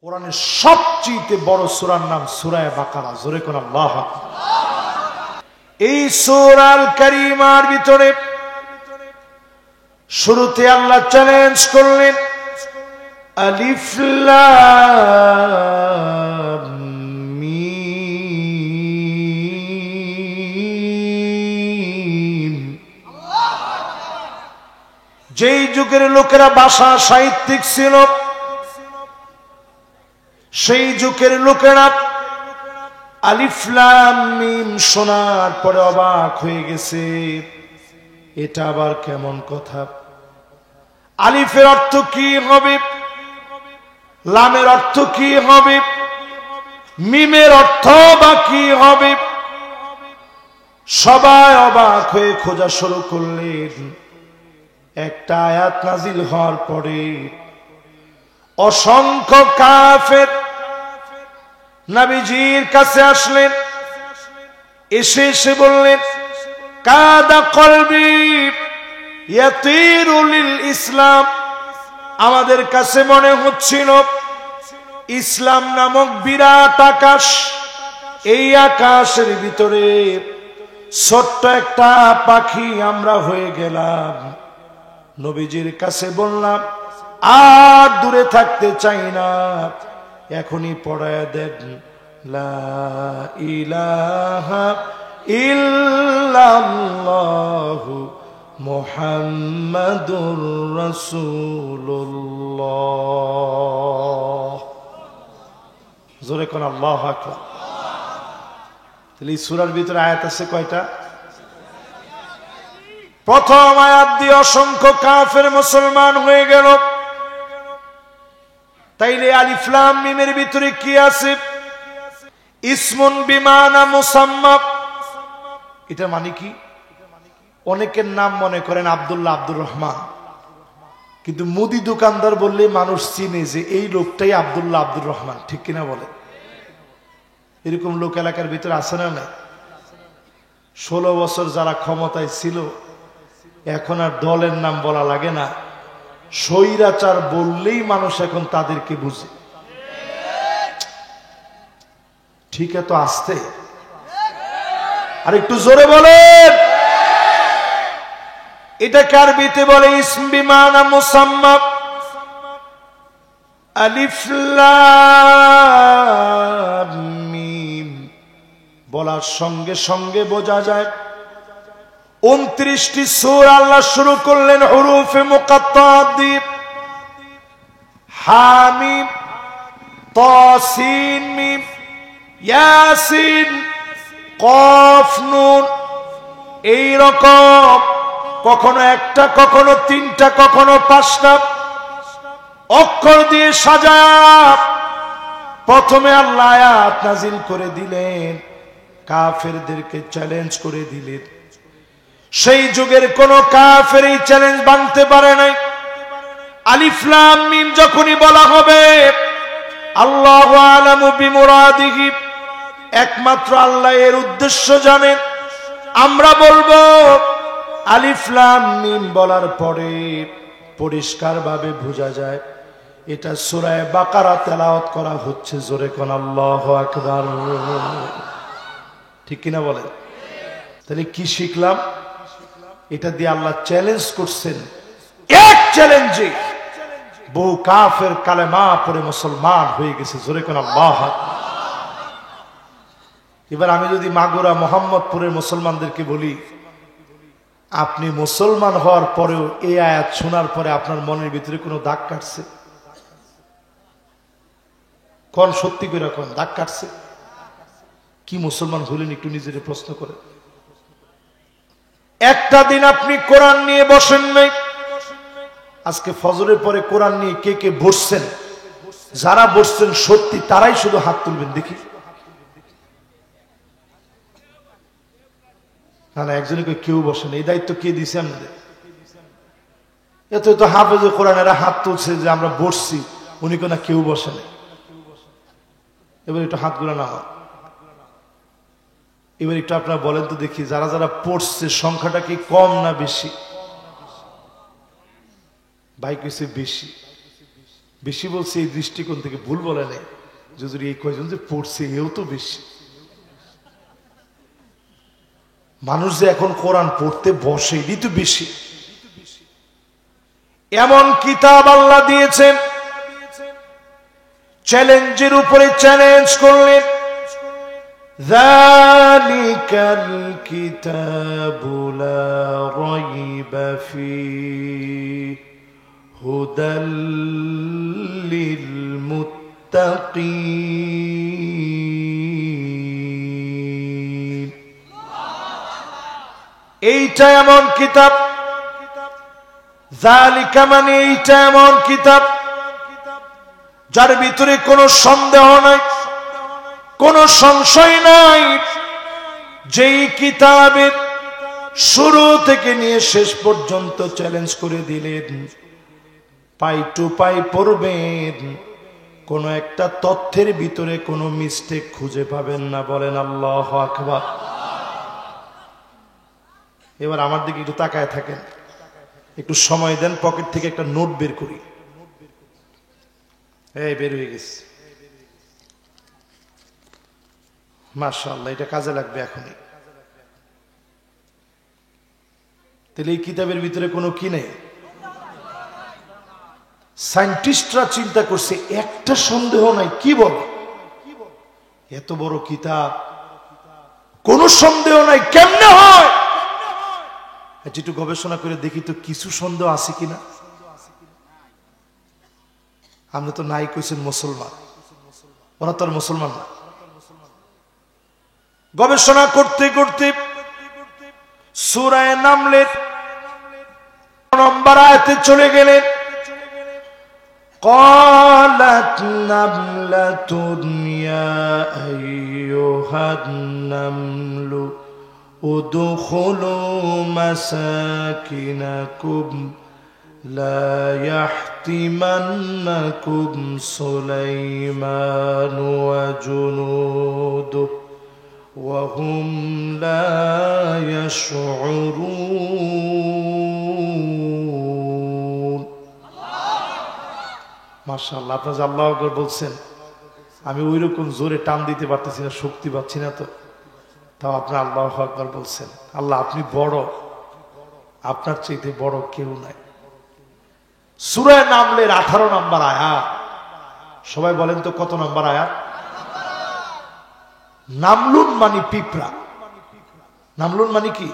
কোরআনের সবচেয়ে বড় সূরার নাম সূরা বাকারা। জোরে কোন আল্লাহু আকবার। এই সূরাল কারীমার ভিতরে শুরুতে আল্লাহ চ্যালেঞ্জ করলেন, আলিফ লাম মিম। যেই যুগের লোকেরা ভাষা সাহিত্যিক ছিল, সেই যুগের লোকেরা আলিফ লাম মিম শোনার পরে অবাক হয়ে গেছে, এটা আবার কেমন কথা? আলিফের অর্থ কি হবে, লামের অর্থ কি হবে, মিমের অর্থ বা কি হবে? সবাই অবাক হয়ে খোঁজা শুরু করলেন। একটা আয়াত নাজিল হওয়ার পরে অসংখ্য কাফের নবীজির কাছে আসলেন। এসে বললেন, কাদা কলবি ইয়াতিরু লিল ইসলাম। আমাদের কাছে মনে হচ্ছিল ইসলাম নামক বিরাট আকাশ, এই আকাশের ভিতরে ছোট্ট একটা পাখি আমরা হয়ে গেলাম। নবীজির কাছে বললাম, আর দূরে থাকতে চাই না, এখনই পড়ায় দেন, লা ইলাহা ইল্লাল্লাহু মুহাম্মাদুর রাসূলুল্লাহ। জোরে কোন আল্লাহু আকবার। তাহলে এই সূরার ভিতরে আয়াত আছে কয়টা? প্রথম আয়াত দিয়ে অসংখ্য কাফের মুসলমান হয়ে গেল। তাইলে আলিফ লাম মিমের ভিতরে কি আছে? ইসমুন বিমানা মুসাম্মা। এটা মানে কি? অনেকের নাম মনে করেন আব্দুল্লাহ, আব্দুর রহমান, কিন্তু মুদি দোকানদার বললে মানুষ চিনে যে এই লোকটাই আব্দুল্লাহ, আব্দুর রহমান। ঠিক কিনা বলে? এরকম লোক এলাকার ভিতরে আছে না? নাই? 16 বছর যারা ক্ষমতায় ছিল, এখন আর দলের নাম বলা লাগে না, স্বৈরাচার বললেই মানুষ এখন তাদেরকে বুঝে। ঠিক এত আসতে আর একটু জোরে বলেন। এটা আরবিতে বলে ইসম বিমানা মুসাম্মা। আলিফ লাম মিম বলার সঙ্গে সঙ্গে বোঝা যায় 29টি সূরা আল্লাহ শুরু করলেন হুরুফে মুকাত্তাআত দিয়ে। হামিম, তাসিন মিম, ইয়াসিন, কফ নুন। এই রকম কখনো একটা, কখনো 3টা, কখনো 5টা অক্ষর দিয়ে সাজায়া প্রথমে আল্লাহ আয়াত নাজিল করে দিলেন, কাফেরদেরকে চ্যালেঞ্জ করে দিলেন। সেই যুগের কোন কাফের এই চ্যালেঞ্জ ভাঙতে পারে নাই। আলিফ লাম মিম যখনই বলা হবে, আল্লাহু আ'লামু বিমুরাদিহি, একমাত্র আল্লাহ এর উদ্দেশ্য জানেন। আমরা বলবো আলিফ লাম মিম বলার পরে পরিষ্কারভাবে বোঝা যায় এটা সূরা বাকারা তেলাওয়াত করা হচ্ছে। জোরে কোন আল্লাহু আকবার। ঠিক কিনা বলেন? তাহলে কি শিখলাম? এটা দিয়ে আল্লাহ চ্যালেঞ্জ করছেন। এক চ্যালেঞ্জে বহু কাফের কালেমা পড়ে মুসলমান হয়ে গেছে। জোরে কোন আল্লাহু আকবার। এবার আমি যদি মাগুরা মোহাম্মদপুরের মুসলমানদেরকে বলি, আপনি মুসলমান হওয়ার পরেও এই আয়াত শোনার পরে আপনার মনের ভিতরে কোনো দাগ কাটছে? কোন সত্যি করে কোন দাগ কাটছে? কি মুসলমান হলেন একটু নিজের প্রশ্ন করে। একটা দিন আপনি কোরআন নিয়ে বসেন নাই। আজকে ফজরের পরে কোরআন নিয়ে কে কে বসছেন? যারা বসছেন সত্যি তারাই শুধু হাত তুলবেন দেখি। না না, একজনকে কেউ বসেন। এই দায়িত্ব কে দিছে আমাদের? এত তো হাফেজে কোরআন এরা হাত তুলছে যে আমরা বসছি, উনি কোনা কেউ বসেন। এবার একটু হাতগুলো নামা। এবার একটু আপনারা বলেন তো দেখি, যারা যারা পড়ছে সংখ্যাটা কি কম না বেশি? ভাই কিছু বেশি। বেশি বলছে এই দৃষ্টিকোণ থেকে ভুল বলে নেই, যদি এই কয়জন যে পড়ছে এও তো বেশি। মানুষ যে এখন কোরআন পড়তে বসে এটাই তো বেশি। এমন কিতাব আল্লাহ দিয়েছেন, চ্যালেঞ্জের উপরে চ্যালেঞ্জ করলেন, যালিকাল কিতাবু লা রাইবা ফীহি হুদাল লিল মুত্তাকিন। এইটা এমন কিতাব, যালিকা মানে এইটা এমন কিতাব যার ভিতরে কোনো সন্দেহ নাই, কোনো সংশয় নাই। যেই কিতাবের শুরু থেকে নিয়ে শেষ পর্যন্ত চ্যালেঞ্জ করে দিলেন, পাই টু পাই পড়বেন, কোন একটা তথ্যের ভিতরে কোনো মিস্টেক খুঁজে পাবেন না। বলেন আল্লাহু আকবার। এবার আমার দিকে একটু তাকায় থাকেন, একটু সময় দেন, পকেট থেকে একটা নোট বের করি। এই বের হয়ে গেছে, মাশাআল্লাহ, এটা কাজে লাগবে এখনই। তাহলে এই কিতাবের ভিতরে কোনো কি নেই? সায়েন্টিস্টরা চিন্তা করছে একটা সন্দেহ নাই। কি বলে? এত বড় কিতাব, কোনো সন্দেহ নাই, কেমনে হয়? একটু গবেষণা করে দেখি তো কিছু সন্দেহ আছে কিনা। আমরা তো নাই কইছেন মুসলমান, ওরা তো আর মুসলমান না। গবেষণা করতে করতে সূরা নামলের নম্বর আয়াতে চলে গেলেন। قالت نملة يا أيها النمل ادخلوا مساكنكم لا يحطمنكم سليمان وجنوده وهم لا يشعرون। মাশাআল্লাহ, আপনারা আল্লাহু আকবার বলছেন, আমি ওইরকম জোরে টান দিতে পারতেছি না, শক্তি পাচ্ছি না, তো তাও আপনারা আল্লাহু আকবার বলছেন। আল্লাহ আপনি বড়, আপনার চাইতে বড় কেউ নাই। সূরা নামলের 18 নম্বর আয়াত। সবাই বলেন তো কত নম্বর আয়াত? নামলুন মানে পিঁপড়া। নামলুন মানে কি?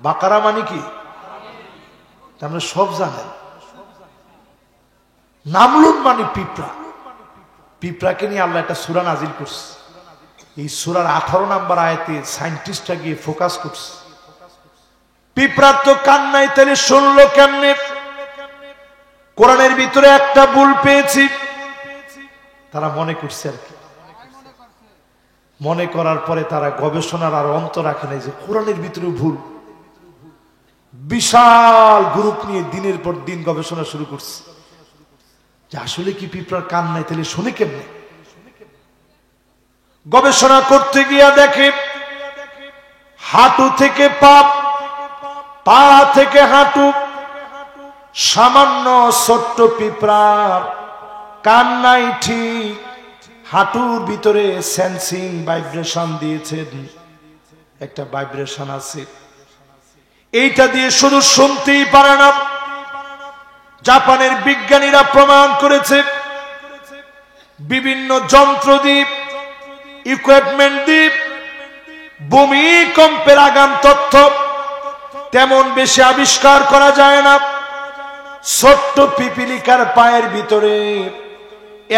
বাকারা মানে কি? আপনি সব জানেন। নামলুন মানে পিঁপড়া। পিঁপড়াকে নিয়ে আল্লাহ একটা সূরা নাজিল করছে। এই সূরার 18 নম্বর আয়াতে সায়েন্টিস্টরা গিয়ে ফোকাস করছে, পিঁপড়ার তো কান নাই, তাহলে শুনলো কেমনে? কোরআনের ভিতরে একটা ভুল পেয়েছি, তারা মনে করছে আর কি। মনে করার পরে তারা গবেষণার আর অন্ত রাখে নাই যে কোরআনের ভিতরে ভুল। বিশাল গ্রুপ নিয়ে দিনের পর দিন গবেষণা শুরু করছে যে আসলে কি পিঁপড়ার কান নাই, তাহলে শুনে কেমনে? গবেষণা করতে গিয়া দেখে হাঁটু থেকে পা, পা থেকে হাঁটু, সামান্য ছোট্ট পিঁপড়ার কান নাই ঠিক, হাঁটুর ভিতরে সেন্সিং ভাইব্রেশন দিয়েছেন, একটা ভাইব্রেশন আছে, এইটা দিয়ে শুধু শুনতেই পারে না। জাপানের বিজ্ঞানীরা প্রমাণ করেছে, বিভিন্ন যন্ত্র দ্বীপ, ইকুইপমেন্ট দ্বীপ, ভূমিকম্পের আগাম তথ্য তেমন বেশি আবিষ্কার করা যায় না। ছোট্ট পিপিলিকার পায়ের ভিতরে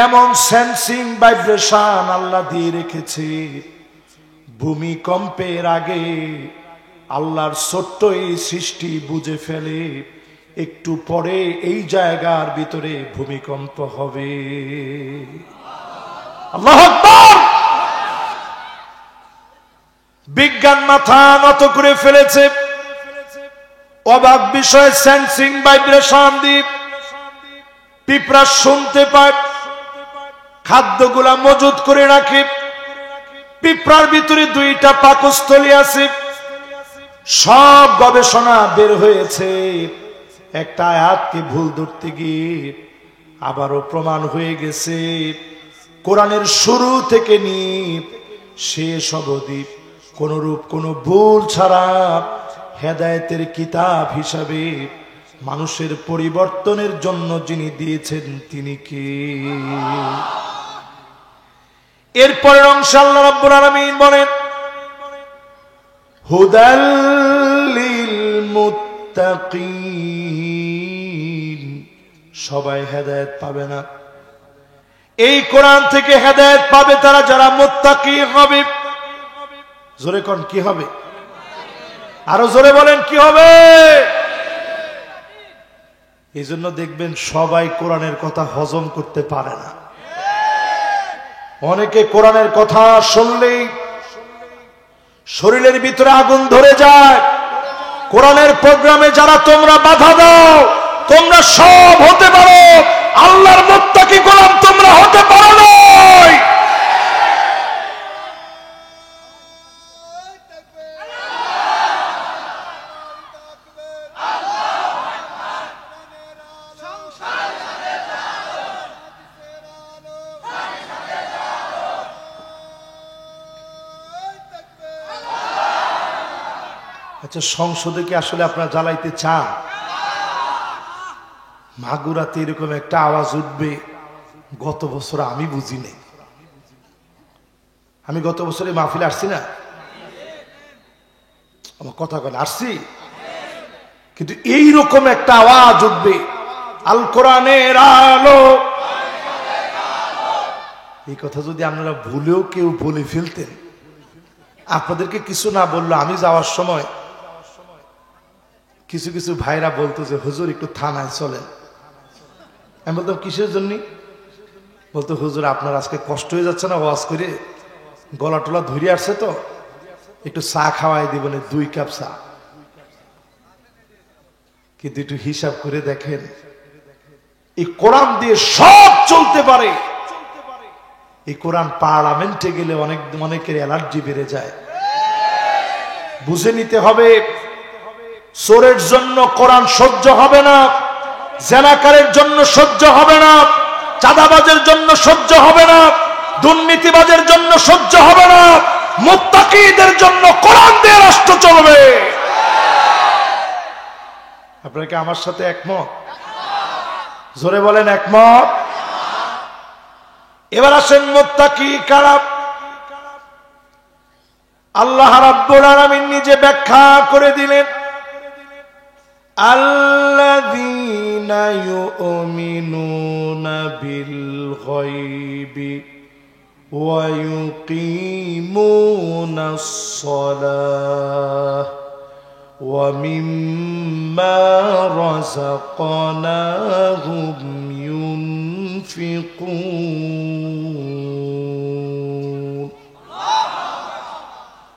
এমন সেন্সিং ভাইব্রেশন আল্লাহ দিয়ে রেখেছে, ভূমিকম্পের আগে আল্লাহর ছোট্ট এই সৃষ্টি বুঝে ফেলে একটু পরে এই জায়গার ভিতরে ভূমিকম্প হবে। আল্লাহু আকবার। বিজ্ঞান মাথা নত করে ফেলেছে। অবাক বিষয়, সেন্সিং ভাইব্রেশন দিয়ে পিঁপড়া শুনতে পায়, খাদ্যগুলা মজুত করে রাখে। পিঁপড়ার ভিতরে 2টা পাকস্থলী আছে। সব গবেষণা বের হয়েছে, একটা আয়াতকে ভুল ধরতে গিয়ে আবারও প্রমাণ হয়ে গেছে কোরআনের শুরু থেকে নিয়ে শেষ অবধি কোনরূপ কোনো ভুল ছাড়া হেদায়েতের কিতাব হিসাবে মানুষের পরিবর্তনের জন্য যিনি দিয়েছেন তিনি কে? এরপরের অংশে আল্লাহ রাব্বুল আলামিন বলেন হুদাল লিল মুত্তাকিন। সবাই হেদায়েত পাবে না, এই কোরআন থেকে হেদায়েত পাবে তারা যারা মুত্তাকি হবে। জোরে কোন কি হবে? আরো জোরে বলেন কি হবে? এই জন্য দেখবেন সবাই কোরআনের কথা হজম করতে পারে না। অনেকে কোরআনের কথা শুনলেই শরীরের ভিতরে আগুন ধরে যায়। কোরআনের প্রোগ্রামে যারা তোমরা বাধা দাও, তোমরা সব হতে পারো, আল্লাহর মুত্তাকি গোলাম তোমরা হতে পারো না। আচ্ছা, সংসদে কি আসলে আপনারা জ্বালাইতে চান? মাগুরাতে এরকম একটা আওয়াজ উঠবে, গত বছর আমি বুঝি নাই। আমি গত বছরে মাহফিলে আসছি না? আমার কথা বলে আসছি, কিন্তু এইরকম একটা আওয়াজ উঠবে, আল কোরআনের আলো। এই কথা যদি আপনারা ভুলেও কেউ বলে ফেলতেন, আপনাদেরকে কিছু না বললো, আমি যাওয়ার সময় কিছু কিছু ভাইরা বলতো যে হুজুর একটু থানায় চলেন। আমি বলতাম কিসের জন্য? বলতো হুজুর আপনার আজকে কষ্ট হয়ে যাচ্ছে না ওয়াজ করে, গলা টলা ধরে আসছে তো, একটু চা খাওয়াই দিবেন, 2 কাপ চা। কিন্তু একটু হিসাব করে দেখেন, এই কোরআন দিয়ে সব চলতে পারে। এই কোরআন পার্লামেন্টে গেলে অনেকের অ্যালার্জি বেড়ে যায়। বুঝে নিতে হবে, চোরের জন্য কোরআন সহ্য হবে না, জেনাকারের জন্য সহ্য হবে না, চাঁদাবাজের জন্য সহ্য হবে না, দুর্নীতিবাজের জন্য সহ্য হবে না। মুত্তাকিদের জন্য কোরআন দিয়ে রাষ্ট্র চলবে। আপনারা কি আমার সাথে একমত? জোরে বলেন একমত। এবার আসেন মুত্তাকি কারা। আল্লাহ রাব্বুল আলামিন নিজে ব্যাখ্যা করে দিলেন, আল্লাযীনা ইউমিনুনা বিল গায়বি ওয়া ইউকিমুনাস সালাহ ওয়া মিম্মা রাযাকনাহুম ইউনফিকুন।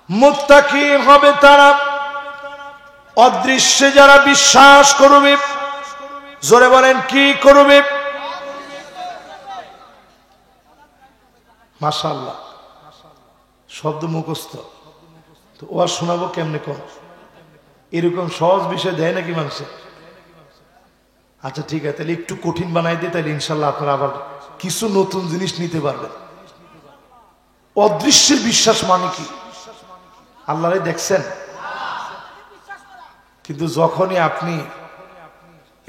মুত্তাকি হবে তারা অদৃশ্যে যারা বিশ্বাস করবে। জোরে বলেন কি করবে? মাশাআল্লাহ, শব্দ মুখস্থ তো ওয়াজ শোনাবো কেমনে কোন? এরকম সহজ বিষয় দেয় নাকি মানুষে? আচ্ছা ঠিক আছে, তাহলে একটু কঠিন বানাই দিয়ে, তাহলে ইনশাল্লাহ আপনারা আবার কিছু নতুন জিনিস নিতে পারবেন। অদৃশ্যের বিশ্বাস মানে কি? আল্লাহরে দেখছেন, কিন্তু যখনই আপনি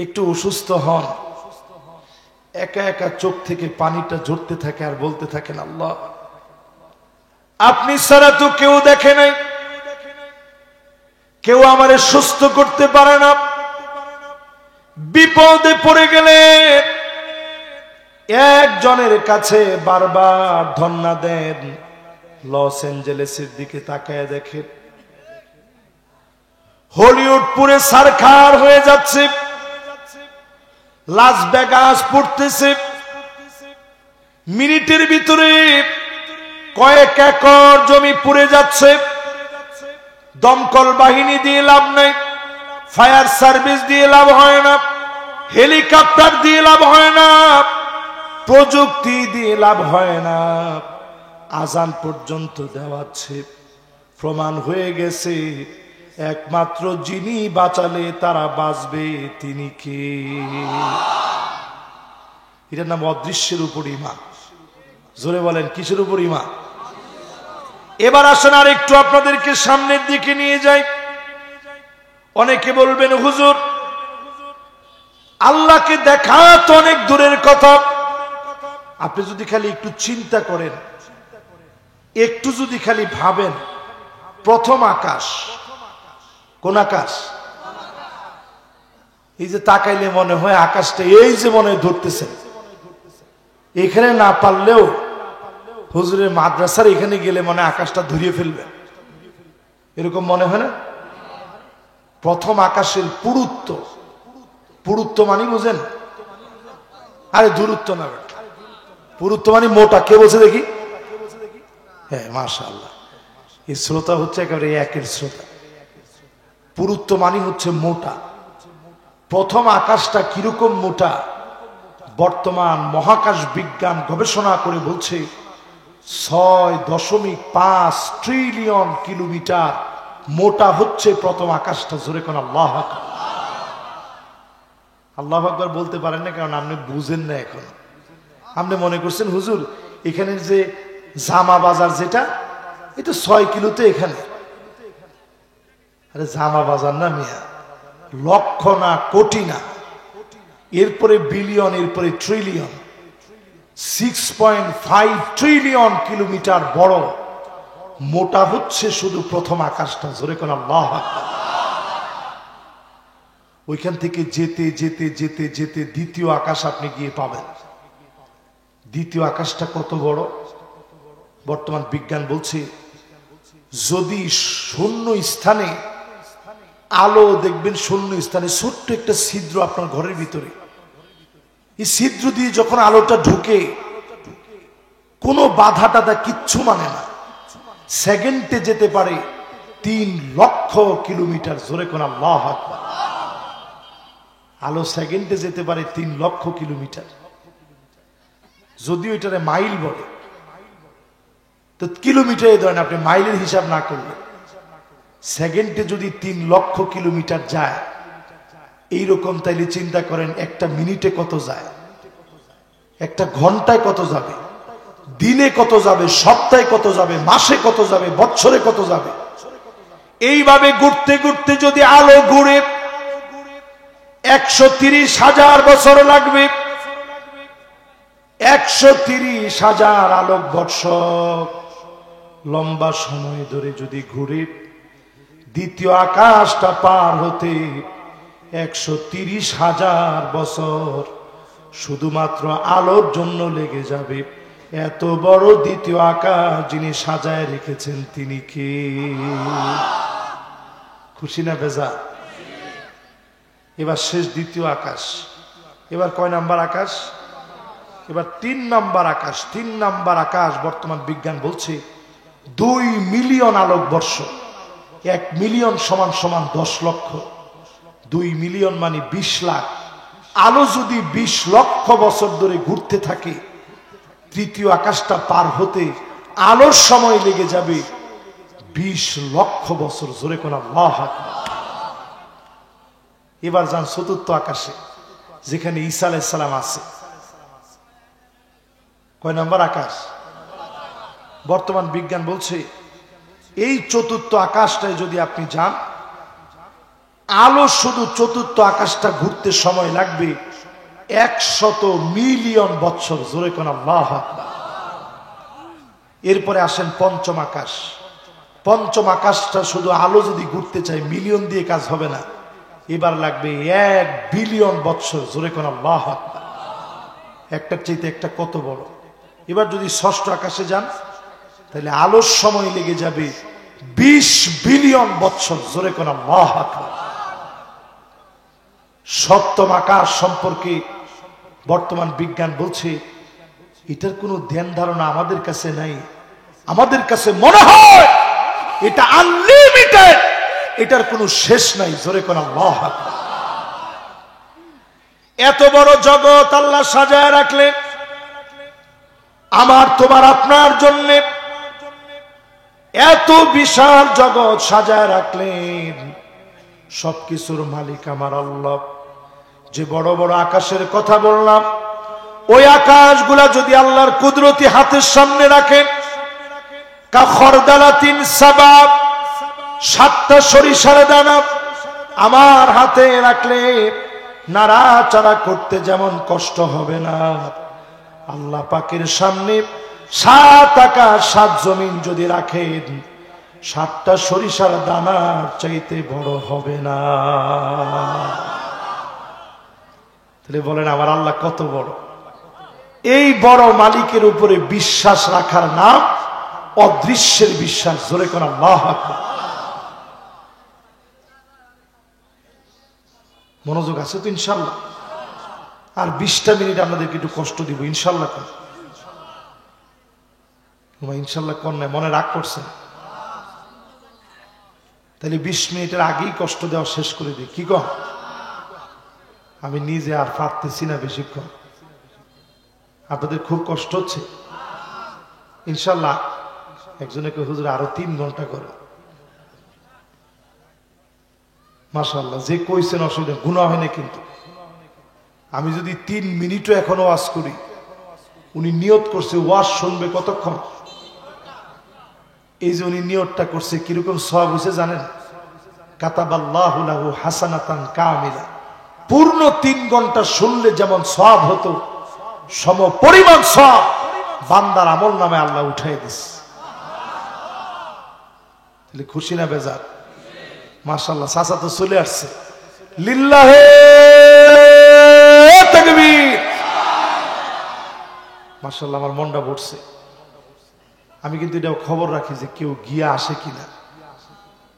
একটু অসুস্থ হন, একা একা চোখ থেকে পানিটা ঝরতে থাকে আর বলতে থাকেন আল্লাহ আপনি ছাড়া তো কেউ দেখে নাই, কেউ আমারে সুস্থ করতে পারে না। বিপদে পড়ে গেলে একজনের কাছে বারবার ধন্না দেন। লস এঞ্জেলেসের দিকে তাকায় দেখেন, হলিউড পুরে সারখার হয়ে যাচ্ছে, লাস ভেগাস পড়তেছে। মিনিটের ভিতরে কয়েক একর জমি পুড়ে যাচ্ছে। দমকল বাহিনী দিয়ে লাভ নাই, ফায়ার সার্ভিস দিয়ে লাভ হয় না, হেলিকপ্টার দিয়ে লাভ হয় না, প্রযুক্তি দিয়ে লাভ হয় না। আজান পর্যন্ত দেওয়াচ্ছে। প্রমাণ হয়ে গেছে একমাত্র যিনি বাঁচালে তারা বাঁচবে তিনি কে? এটার নাম অদৃশ্যের উপর ঈমান। জোরে বলেন, কিসের উপর ঈমান? এবার আসেন আর একটু আপনাদেরকে সামনের দিকে নিয়ে যাই। অনেকে বলবেন, হুজুর আল্লাহকে দেখা তো অনেক দূরের কথা। আপনি যদি খালি একটু চিন্তা করেন, একটু যদি খালি ভাবেন, প্রথম আকাশ কোন আকাশ? এই যে তাকাইলে মনে হয় আকাশটা এই যে মনে হয় ধরতেছেন। এখানে না পারলেও হুজুরের মাদ্রাসার এখানে গেলে মনে আকাশটা ধরিয়ে ফেলবে, এরকম মনে হয় না? প্রথম আকাশের পুরুত্ব, পুরুত্ব মানে বুঝেন? আরে দূরত্ব না, পুরুত্ব মানে মোটা। কে বলছে দেখি? হ্যাঁ, মাশাআল্লাহ, এই শ্রোতা হচ্ছে একেবারে একের শ্রোতা। পুরুত্ব মানে হচ্ছে মোটা। প্রথম আকাশটা কিরকম মোটা? বর্তমান মহাকাশ বিজ্ঞান গবেষণা করে বলছে 6.5 ট্রিলিয়ন কিলোমিটার মোটা হচ্ছে প্রথম আকাশটা। জোরে কোন আল্লাহু আকবার। আল্লাহু আকবার বলতে পারেন না কারণ আপনি বুঝেন না। এখন আপনি মনে করছেন হুজুর এখানে যে জামা বাজার যেটা, এটা 6 কিলোতে এখানে। আরে জামা বাজার না মিয়া, লক্ষ না, কোটি না, এরপরে বিলিয়ন, এরপরে ট্রিলিয়ন। 6.5 ট্রিলিয়ন কিলোমিটার বড় মোটা হচ্ছে শুধু প্রথম আকাশটা। জোরে কোন আল্লাহু আকবার। ওইখান থেকে যেতে যেতে যেতে যেতে দ্বিতীয় আকাশ আপনি গিয়ে পাবেন। দ্বিতীয় আকাশটা কত বড়? বর্তমান বিজ্ঞান বলছে যদি শূন্য স্থানে আলো দেখবেন, শূন্য স্থানে ছোট্ট একটা ছিদ্র আপনার ঘরের ভিতরে, এই ছিদ্র দিয়ে যখন আলোটা ঢুকে কোনো বাধা টাধা কিচ্ছু মানে না, সেকেন্ডে যেতে পারে 3 লক্ষ কিলোমিটার। জোরে কোন আল্লাহু আকবার। আলো সেকেন্ডে যেতে পারে 3 লক্ষ কিলোমিটার। যদিও এটারে মাইল বলে, তো কিলোমিটারে ধরেন, আপনি মাইলের হিসাব না করলে সেকেন্ডে যদি 3 লক্ষ কিলোমিটার যায়, এইরকম তাইলে চিন্তা করেন একটা মিনিটে কত যায়, একটা ঘন্টায় কত যাবে, দিনে কত যাবে, সপ্তাহে কত যাবে, মাসে কত যাবে, বছরে কত যাবে। এইভাবে ঘুরতে ঘুরতে যদি আলো ঘুরে 130,000 বছর লাগবে। 130,000 আলোকবর্ষ লম্বা সময় ধরে যদি ঘুরে, দ্বিতীয় আকাশটা পার হতে 130,000 বছর শুধুমাত্র আলোর জন্য লেগে যাবে। এত বড় দ্বিতীয় আকাশ যিনি সাজায় রেখেছেন তিনি কে? খুশি না বেজা? এবার শেষ দ্বিতীয় আকাশ। এবার কয় নাম্বার আকাশ? এবার 3 নাম্বার আকাশ। 3 নাম্বার আকাশ বর্তমান বিজ্ঞান বলছে 2 মিলিয়ন আলোকবর্ষ। 1 মিলিয়ন সমান সমান 10 লক্ষ। 2 মিলিয়ন মানে 20 লাখ। আলো যদি 20 লক্ষ বছর ধরে ঘুরতে থাকে, তৃতীয় আকাশটা পার হতে আলোর সময় লেগে যাবে 20 লক্ষ বছর। জোরে কোন আল্লাহু আকবার। এবার যান চতুর্থ আকাশে, যেখানে ঈসা আলাইহিস সালাম আছে। কয় নাম্বার আকাশ? বর্তমান বিজ্ঞান বলছে এই চতুর্থ আকাশটায় যদি আপনি যান, আলো শুধু চতুর্থ আকাশটা ঘুরতে সময় লাগবে 100 মিলিয়ন বছর। জোরে কোন আল্লাহু আকবার। এরপরে আসেন পঞ্চম আকাশ। পঞ্চম আকাশটা শুধু আলো যদি ঘুরতে চায়, মিলিয়ন দিয়ে কাজ হবে না, এবার লাগবে 1 বিলিয়ন বছর। জোরে কোন আল্লাহু আকবার। একটার চাইতে একটা কত বড়। এবার যদি ষষ্ঠ আকাশে যান, তাহলে আলোর সময় লেগে যাবে 20 বিলিয়ন বছর। জোরে কোন আল্লাহু আকবার। সপ্তম আকাশ সম্পর্কে বর্তমান বিজ্ঞান বলছে এটার কোনো ধ্যান ধারণা আমাদের কাছে নাই। আমাদের কাছে মনে হয় এটা আনলিমিটেড, এটার কোনো শেষ নাই। জোরে কোন আল্লাহু আকবার। এত বড় জগৎ আল্লাহ সাজায় রাখলেন আমার তোমার আপনার জন্য। এত বিশাল জগৎ সাজায় রাখলেন, সবকিছুর মালিক আমার আল্লাহ। যে বড় বড় আকাশের কথা বললাম, ওই আকাশগুলা যদি আল্লাহর কুদরতি হাতের সামনে রাখেন, কা খরদালাতিন সাবাব, 7টা সরিষার দানা আমার হাতে রাখলে নাড়াচাড়া করতে যেমন কষ্ট হবে না, আল্লাহ পাকের সামনে 7 আকাশ 7 জমিন যদি রাখেন 7টা সরিষার দানার চাইতে বড় হবে না। তাহলে বলেন আমার আল্লাহ কত বড়। এই বড় মালিকের উপরে বিশ্বাস রাখার নাম অদৃশ্যের বিশ্বাস। জোরে কোন আল্লাহু আকবার। মনোযোগ আছে তো ইনশাল্লাহ? আর 20টা মিনিট আপনাদেরকে একটু কষ্ট দিব ইনশাল্লাহ। ইনশাল্লাহ কোন নাই, মনে রাগ করছেন? তাহলে 20 মিনিটের আগেই কষ্ট দেওয়া শেষ করে দিই, কি কম? আমি নিজে আর পারতেছি না বেশিক্ষণ। আপনাদের খুব কষ্ট হচ্ছে ইনশাল্লাহ। একজনকে হুজুর আরো 3 ঘন্টা করো। মাশাআল্লাহ, যে কইছেন অসুবিধা, গুনাহ হয় না কিন্তু। আমি যদি 3 মিনিটও এখনো ওয়াজ করি, উনি নিয়ত করছে ওয়াজ শুনবে কতক্ষণ। এই যে উনি নিয়তটা করছে, কিরকম সওয়াব হয়েছে জানেন? কাতাবাল্লাহু লাহু হাসানাতান কামিলা। পূর্ণ 3 ঘন্টা শুনলে যেমন সওয়াব হতো, সম পরিমাণ সওয়াব বান্দার আমল নামে আল্লাহ উঠাই দিছে। তাহলে খুশি না বেজার? মাশাআল্লাহ, চাচা তো চলে আসছে। লিল্লাহে তাকবীর। মাশাআল্লাহ, আমার মনটা ভরছে। আমি কিন্তু এটা খবর রাখি যে কেউ গিয়া আসে কিনা,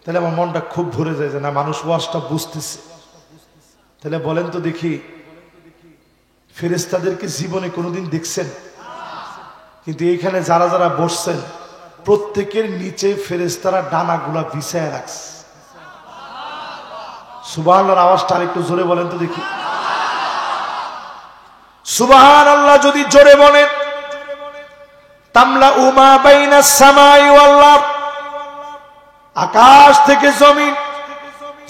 তাহলে আমার মনটা খুব ভরে যায় যে না, মানুষ ওয়াজটা বুঝতেছে। তাহলে বলেন তো দেখি, ফেরেশতাদেরকে জীবনে কোনোদিন দেখছেন? কিন্তু এইখানে যারা যারা বসছেন প্রত্যেকের নিচে ফেরেশতারা ডানাগুলা বিছায় রাখছে। সুবহানাল্লাহর আওয়াজটা আরেকটু জোরে বলেন তো দেখি। সুবহানাল্লাহ যদি জোরে বলেন, তামলা উমা বাইনাস সামাই ওয়াল আরদ, আকাশ থেকে জমিন,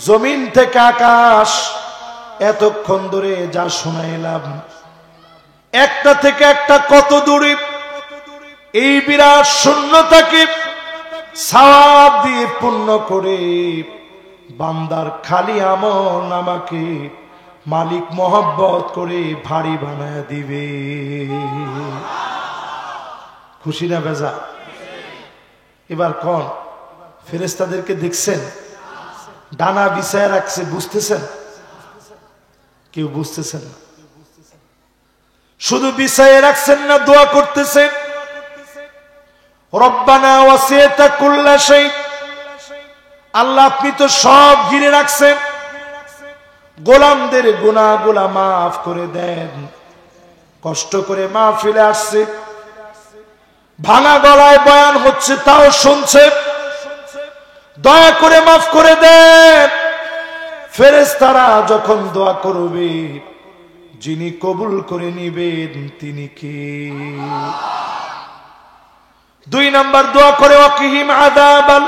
জমিন থেকে আকাশ, এতক্ষণ ধরে যা শোনাইলাম একটা থেকে একটা কত দূরে, এই বিরাট শূন্যতাকে সওয়াব দিয়ে পূর্ণ করে বান্দার খালি আমল আমাকে মালিক মহব্বত করে ভারী বানায় দিবে। খুশি না বেজা? এবার কোন ফেরেশতাদেরকে দেখছেন? ডানা বিছায় রাখছে, বুঝতেছেন? কেউ বুঝতেছেন না। শুধু বিছায় রাখছেন না, দোয়া করতেছেন, রব্বানা ওয়াসি'তা কুল্লা শাই। আল্লাহ আপনি তো সব ঘিরে রাখছেন, গোলামদের গুনাহগুলা মাফ করে দেন। কষ্ট করে মাহফিলে আসছে, ভাঙা গলায় বয়ান হচ্ছে, তাও শুনছে, দয়া করে মাফ করে দেন। ফেরেশতারা যখন দোয়া করবে, যিনি কবুল করে নিবেন তিনি কে? 2 নাম্বার দোয়া করে, ওয়াকিহিম আযাবাল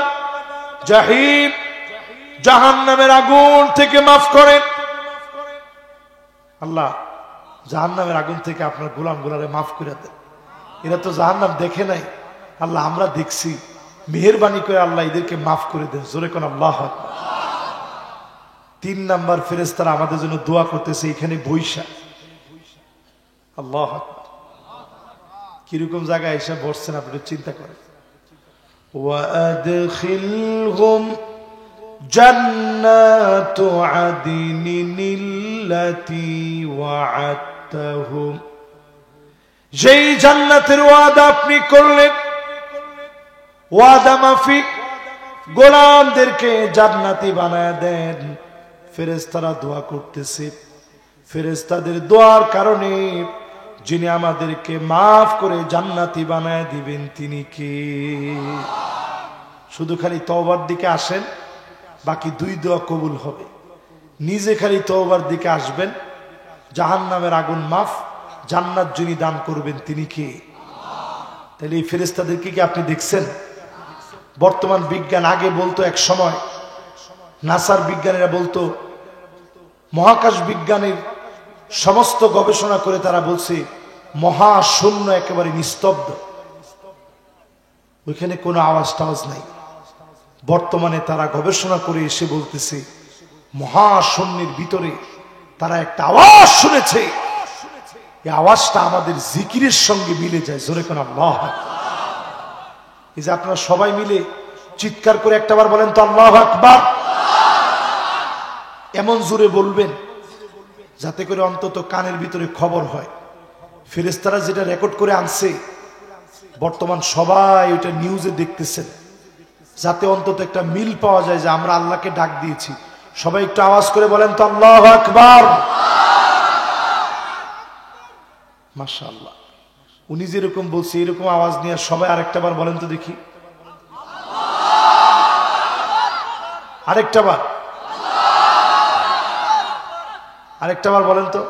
জাহিম, জাহান্নামের আগুন থেকে মাফ করেন। আল্লাহ জাহান্নামের আগুন থেকে আপনার গোলামগুলারে মাফ করে দেন। এরা তো জাহান্নাম দেখে নাই, আল্লাহ আমরা দেখছি, মেহেরবানি করে আল্লাহ এদেরকে মাফ করে দেন। জোরে কোন আল্লাহু আকবার। 3 নাম্বার ফেরেশতারা আমাদের জন্য দোয়া করতেছে এখানে বৈশা। আল্লাহু আকবার। কিরকম জায়গায় এসে বসছেন আপনি চিন্তা করেন। ওয়াদখিলহুম জান্নাতু আদিনিল্লাতী ওয়া'আদতাহুম, যেই জান্নাতের ওয়াদা আপনি করলেন, ওয়াদা মাফিক গোলামদেরকে জান্নাতি বানায় দেন। ফেরেশতারা দোয়া করতেছে, ফেরেশতাদের দোয়ার কারণে যিনি আমাদেরকে মাফ করে জান্নাতি বানায় দিবেন তিনি কে? শুধু খালি তওবার দিকে আসেন, বাকি 2 দোয়া কবুল হবে। নিজে খালি তওবার দিকে আসবেন, জাহান্নামের আগুন মাফ, জান্নাত যিনি দান করবেন তিনি কে? তাহলে এই ফেরেশতাদেরকে কি আপনি দেখছেন? বর্তমান বিজ্ঞান আগে বলতো, এক সময় নাসার বিজ্ঞানীরা বলতো, মহাকাশ বিজ্ঞানের সমস্ত গবেষণা করে তারা বলছে মহাশূন্য, একেবারে নিস্তব্ধ, ওইখানে কোনো আওয়াজ টাওয়াজ নাই। বর্তমানে তারা গবেষণা করে এসে বলতেছে মহাশূন্যের ভিতরে তারা একটা আওয়াজ শুনেছে, এই আওয়াজটা আমাদের জিকিরের সঙ্গে মিলে যায়। জোরে কোন আল্লাহু আকবার। এই যে আপনারা সবাই মিলে চিৎকার করে একটাবার বলেন তো আল্লাহু আকবার। এমন জোরে বলবেন যাতে করে অন্তত কানের ভিতরে খবর হয়। ফেরেশতারা যেটা রেকর্ড করে আনছে বর্তমান সবাই ওটা নিউজে দেখতেছেন, যাতে অন্তত একটা মিল পাওয়া যায় যে আমরা আল্লাহকে ডাক দিয়েছি। সবাই একটু আওয়াজ করে বলেন তো আল্লাহু আকবার। মাশাআল্লাহ, উনি যেরকম বলছে এরকম আওয়াজ নিয়ে সবাই আরেকটাবার বলেন তো দেখি, আরেকটাবার বলেন তো।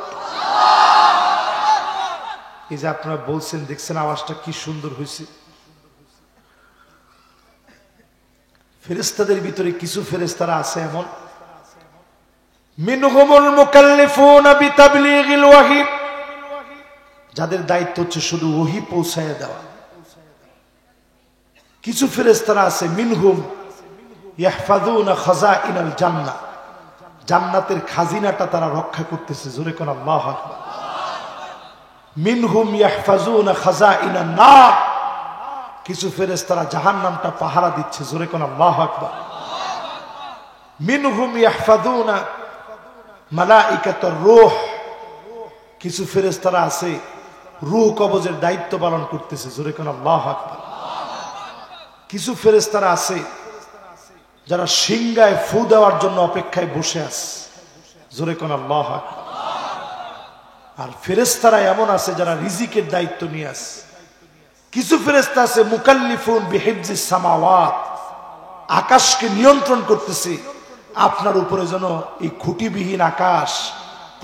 এই যে আপনারা বলছেন, দেখছেন আওয়াজটা কি সুন্দর হয়েছে। ফেরেশতাদের ভিতরে কিছু ফেরেশতারা আছে এমন, মিনহুমুল মুকাল্লিফুনা বিতাবলীগিল ওয়াহী, যাদের দায়িত্ব হচ্ছে শুধু ওহী পৌঁছায় দেওয়া। কিছু ফেরেশতারা আছে মিনহুম ইয়াহফাযুনা খাযাইনাল জান্নাহ, জান্নাতের খাজিনাটা তারা রক্ষা করতেছে। জোরে কোন আল্লাহু আকবার। মিনহুম ইয়াহফাযুনা খাযাইনান নার, কিছু ফেরেশতারা জাহান্নামটা পাহারা দিচ্ছে। জোরে কোন আল্লাহু আকবার। মিনহুম ইয়াহফাযুনা মালাইকাতুর রূহ, কিছু ফেরেশতারা আছে রূহ কবজের দায়িত্ব পালন করতেছে। জোরে কোন আল্লাহু আকবার। কিছু ফেরেশতারা আছে যারা সিংহায় ফু দেওয়ার জন্য অপেক্ষায় বসে আছে। জোরে কোন আল্লাহু আকবার। আর ফেরেশতারা এমন আছে যারা রিজিকের দায়িত্ব নিয়ে আছে। কিছু ফেরেশতা আছে মুকাল্লিফুন বিহিফজিস সামাওয়াত, আকাশকে নিয়ন্ত্রণ করতেছে আপনার উপরে যেন এই খুঁটিবিহীন আকাশ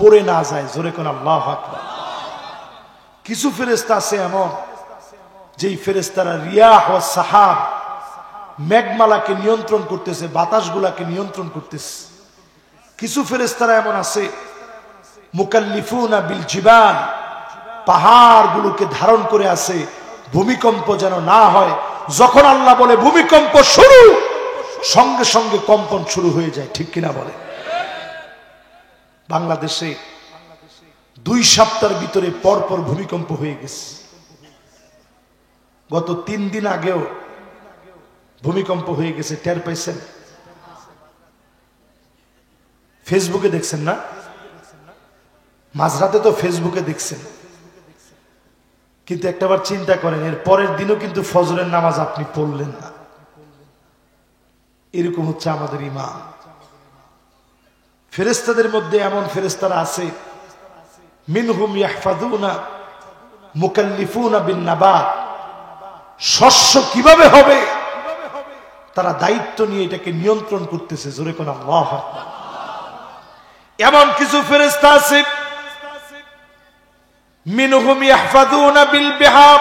পড়ে না যায়। জোরে কোন আল্লাহু আকবার। কিছু ফেরেশতা আছে এমন যেই ফেরেশতারা রিয়াহ ওয়াস সাহাব, মেঘমালাকে নিয়ন্ত্রণ করতেছে, বাতাসগুলাকে নিয়ন্ত্রণ করতেছে। কিছু ফেরেশতারা এমন আছে মুকাল্লিফুনা বিল জিবাল, পাহাড়গুলোকে ধারণ করে আছে ভূমিকম্প যেন না হয়। যখন আল্লাহ বলে ভূমিকম্প শুরু, সঙ্গে সঙ্গে কম্পন শুরু হয়ে যায়। ঠিক কিনা বলে? বাংলাদেশে 2 সপ্তাহের ভিতরে পরপর ভূমিকম্প হয়ে গেছে। গত 3 দিন আগেও ভূমিকম্প হয়ে গেছে, টের পাইছেন? ফেসবুকে দেখছেন না? মাঝরাতে তো ফেসবুকে দেখছেন, কিন্তু একটাবার চিন্তা করেন এর পরের দিনও কিন্তু ফজরের নামাজ আপনি পড়লেন না। এরকম হচ্ছে আমাদের ঈমান। ফেরেশতাদের মধ্যে এমন ফেরেশতারা আছে মিনহুম ইয়াহফাযুনা মুকাল্লিফুনা বিন নাবাত, শস্য কিভাবে হবে তারা দায়িত্ব নিয়ে এটাকে নিয়ন্ত্রণ করতেছে। জোরে কোন আল্লাহু আকবার। এমন কিছু ফেরেশতা আছে মিনহুম ইয়াহফাযুনা বিল বিহার,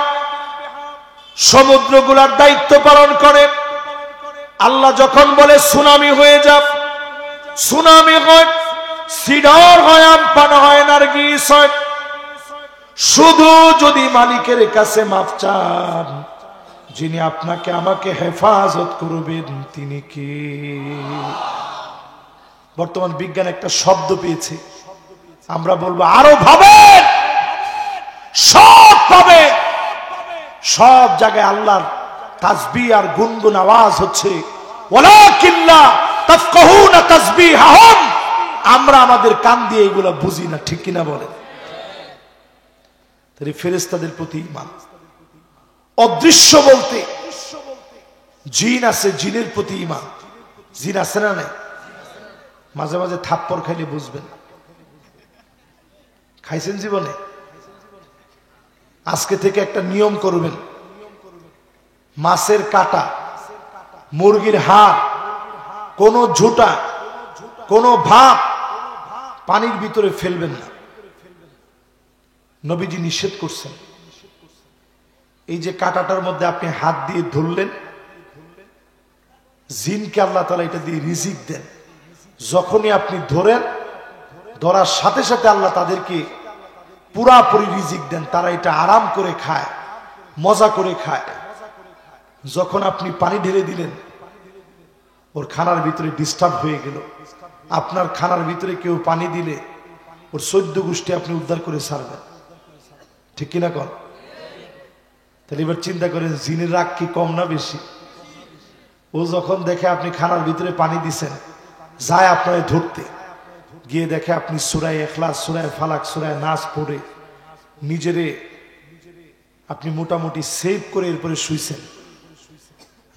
সমুদ্রগুলোর দায়িত্ব পালন করে। আল্লাহ যখন বলে সুনামি হয়ে যাক, সুনামি হয়, সিডর হয়, আমপান হয়, নারগিস হয়। শুধু যদি মালিকের কাছে মাফ চান, যিনি আপনাকে আমাকে হেফাজত করবেন তিনি কে? বর্তমান বিজ্ঞান একটা শব্দ পেয়েছে, আমরা বলবো আরো ভাবেন, সব পাবে। সব জায়গায় আল্লাহর তাসবিহ আর গুনগুন আওয়াজ হচ্ছে, ওয়ালাকিল্লা তাফকাহুনা তাসবিহাহুম, আমরা আমাদের কান দিয়ে এগুলো বুঝি না। ঠিক কিনা বলে? তাই ফেরেশতাদের প্রতি ঈমান। অদৃশ্য বলতে জিন আছে, জিনের প্রতি ঈমান। জিন আছে না নাই? মাঝে মাঝে থাপ্পড় খাইলে বুঝবেন। খাইছেন জীবনে? আজকে থেকে একটা নিয়ম করবেন, মাছের কাঁটা, মুরগির হাড়, কোন ঝুটা, কোন ভাত পানির ভিতরে ফেলবেন না। নবীজি নিষেধ করছেন। এই যে কাঁটাটার মধ্যে আপনি হাত দিয়ে ধরলেন, জিনকে আল্লাহ তাআলা এটা দিয়ে রিজিক দেন। যখনই আপনি ধরেন, ধরার সাথে সাথে আল্লাহ তাদেরকে পুরাপুরি রিজিক দেন, তারা এটা আরাম করে খায়, মজা করে খায়। যখন আপনি পানি ঢেলে দিলেন, ওর খানার ভিতরে ডিস্টার্ব হয়ে গেল। আপনার খানার ভিতরে কেউ পানি দিলে ওর 14 গোষ্ঠী আপনি উদ্ধার করে ছাড়বেন, ঠিক কিনা কন? তাহলে এবার চিন্তা করেন, জিনের রাগ কি কম না বেশি? ও যখন দেখে আপনি খানার ভিতরে পানি দিছেন, যায় আপনার ধরতে, গিয়ে দেখে আপনি সূরা ইখলাস, সূরা ফালাক, সূরা নাস পড়ে নিজেরে আপনি মোটামুটি সেভ করে এরপরে শুইছেন,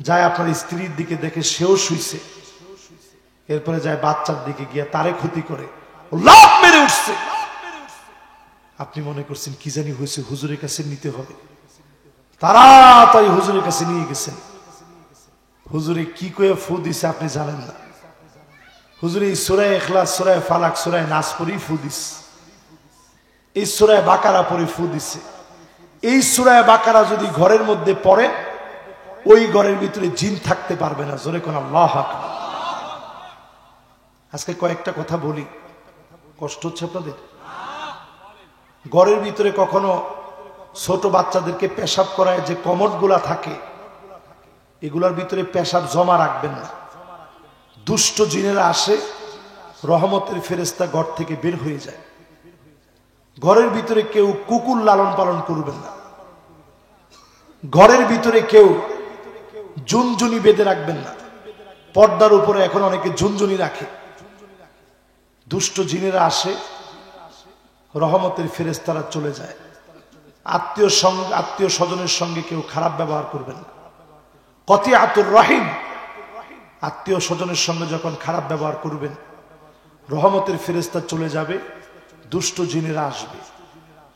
যায় আপনার স্ত্রীর দিকে দেখে সেও শুইছে, এরপরে যায় বাচ্চার দিকে গিয়ে তারে ক্ষতি করে লাফ মেরে উঠছে। আপনি মনে করছেন কি জানি হয়েছে, হুজুরের কাছে নিতে হবে, তাড়াতাড়ি হুজুরের কাছে নিয়ে গেছেন। হুজুরে কি কয়ে ফু দিছে আপনি জানেন না। হুজুরে এই সূরা ইখলাস, সূরা ফালাক, সূরা নাস পড়েই ফু দিছে, এই সূরা বাকারা পড়ে ফু দিছে। এই সূরা বাকারা যদি ঘরের মধ্যে পড়ে, ওই ঘরের ভিতরে জিন থাকতে পারবে না। জোরে কোন আল্লাহু আকবার। আজকে কয়েকটা কথা বলি, কষ্ট হচ্ছে আপনাদের? ঘরের ভিতরে কখনো ছোট বাচ্চাদেরকে পেশাব করায় যে কমোড গুলা থাকে, এগুলার ভিতরে পেশাব জমা রাখবেন না। দুষ্ট জিনেরা আসে, রহমতের ফেরেশতা ঘর থেকে বের হয়ে যায়। ঘরের ভিতরে কেউ কুকুর লালন পালন করবেন না। ঘরের ভিতরে কেউ ঝুনঝুনি বেঁধে রাখবেন না। পর্দার উপরে এখন অনেকে ঝুনঝুনি রাখে। দুষ্ট জিনেরা আসে, রহমতের ফেরেশতারা চলে যায়। আত্মীয় স্বজনের সঙ্গে কেউ খারাপ ব্যবহার করবেন না। কতিআতুর রহিম, আত্মীয় স্বজনের সঙ্গে যখন খারাপ ব্যবহার করবেন, রহমতের ফেরেশতা চলে যাবে, দুষ্ট জিনেরা আসবে।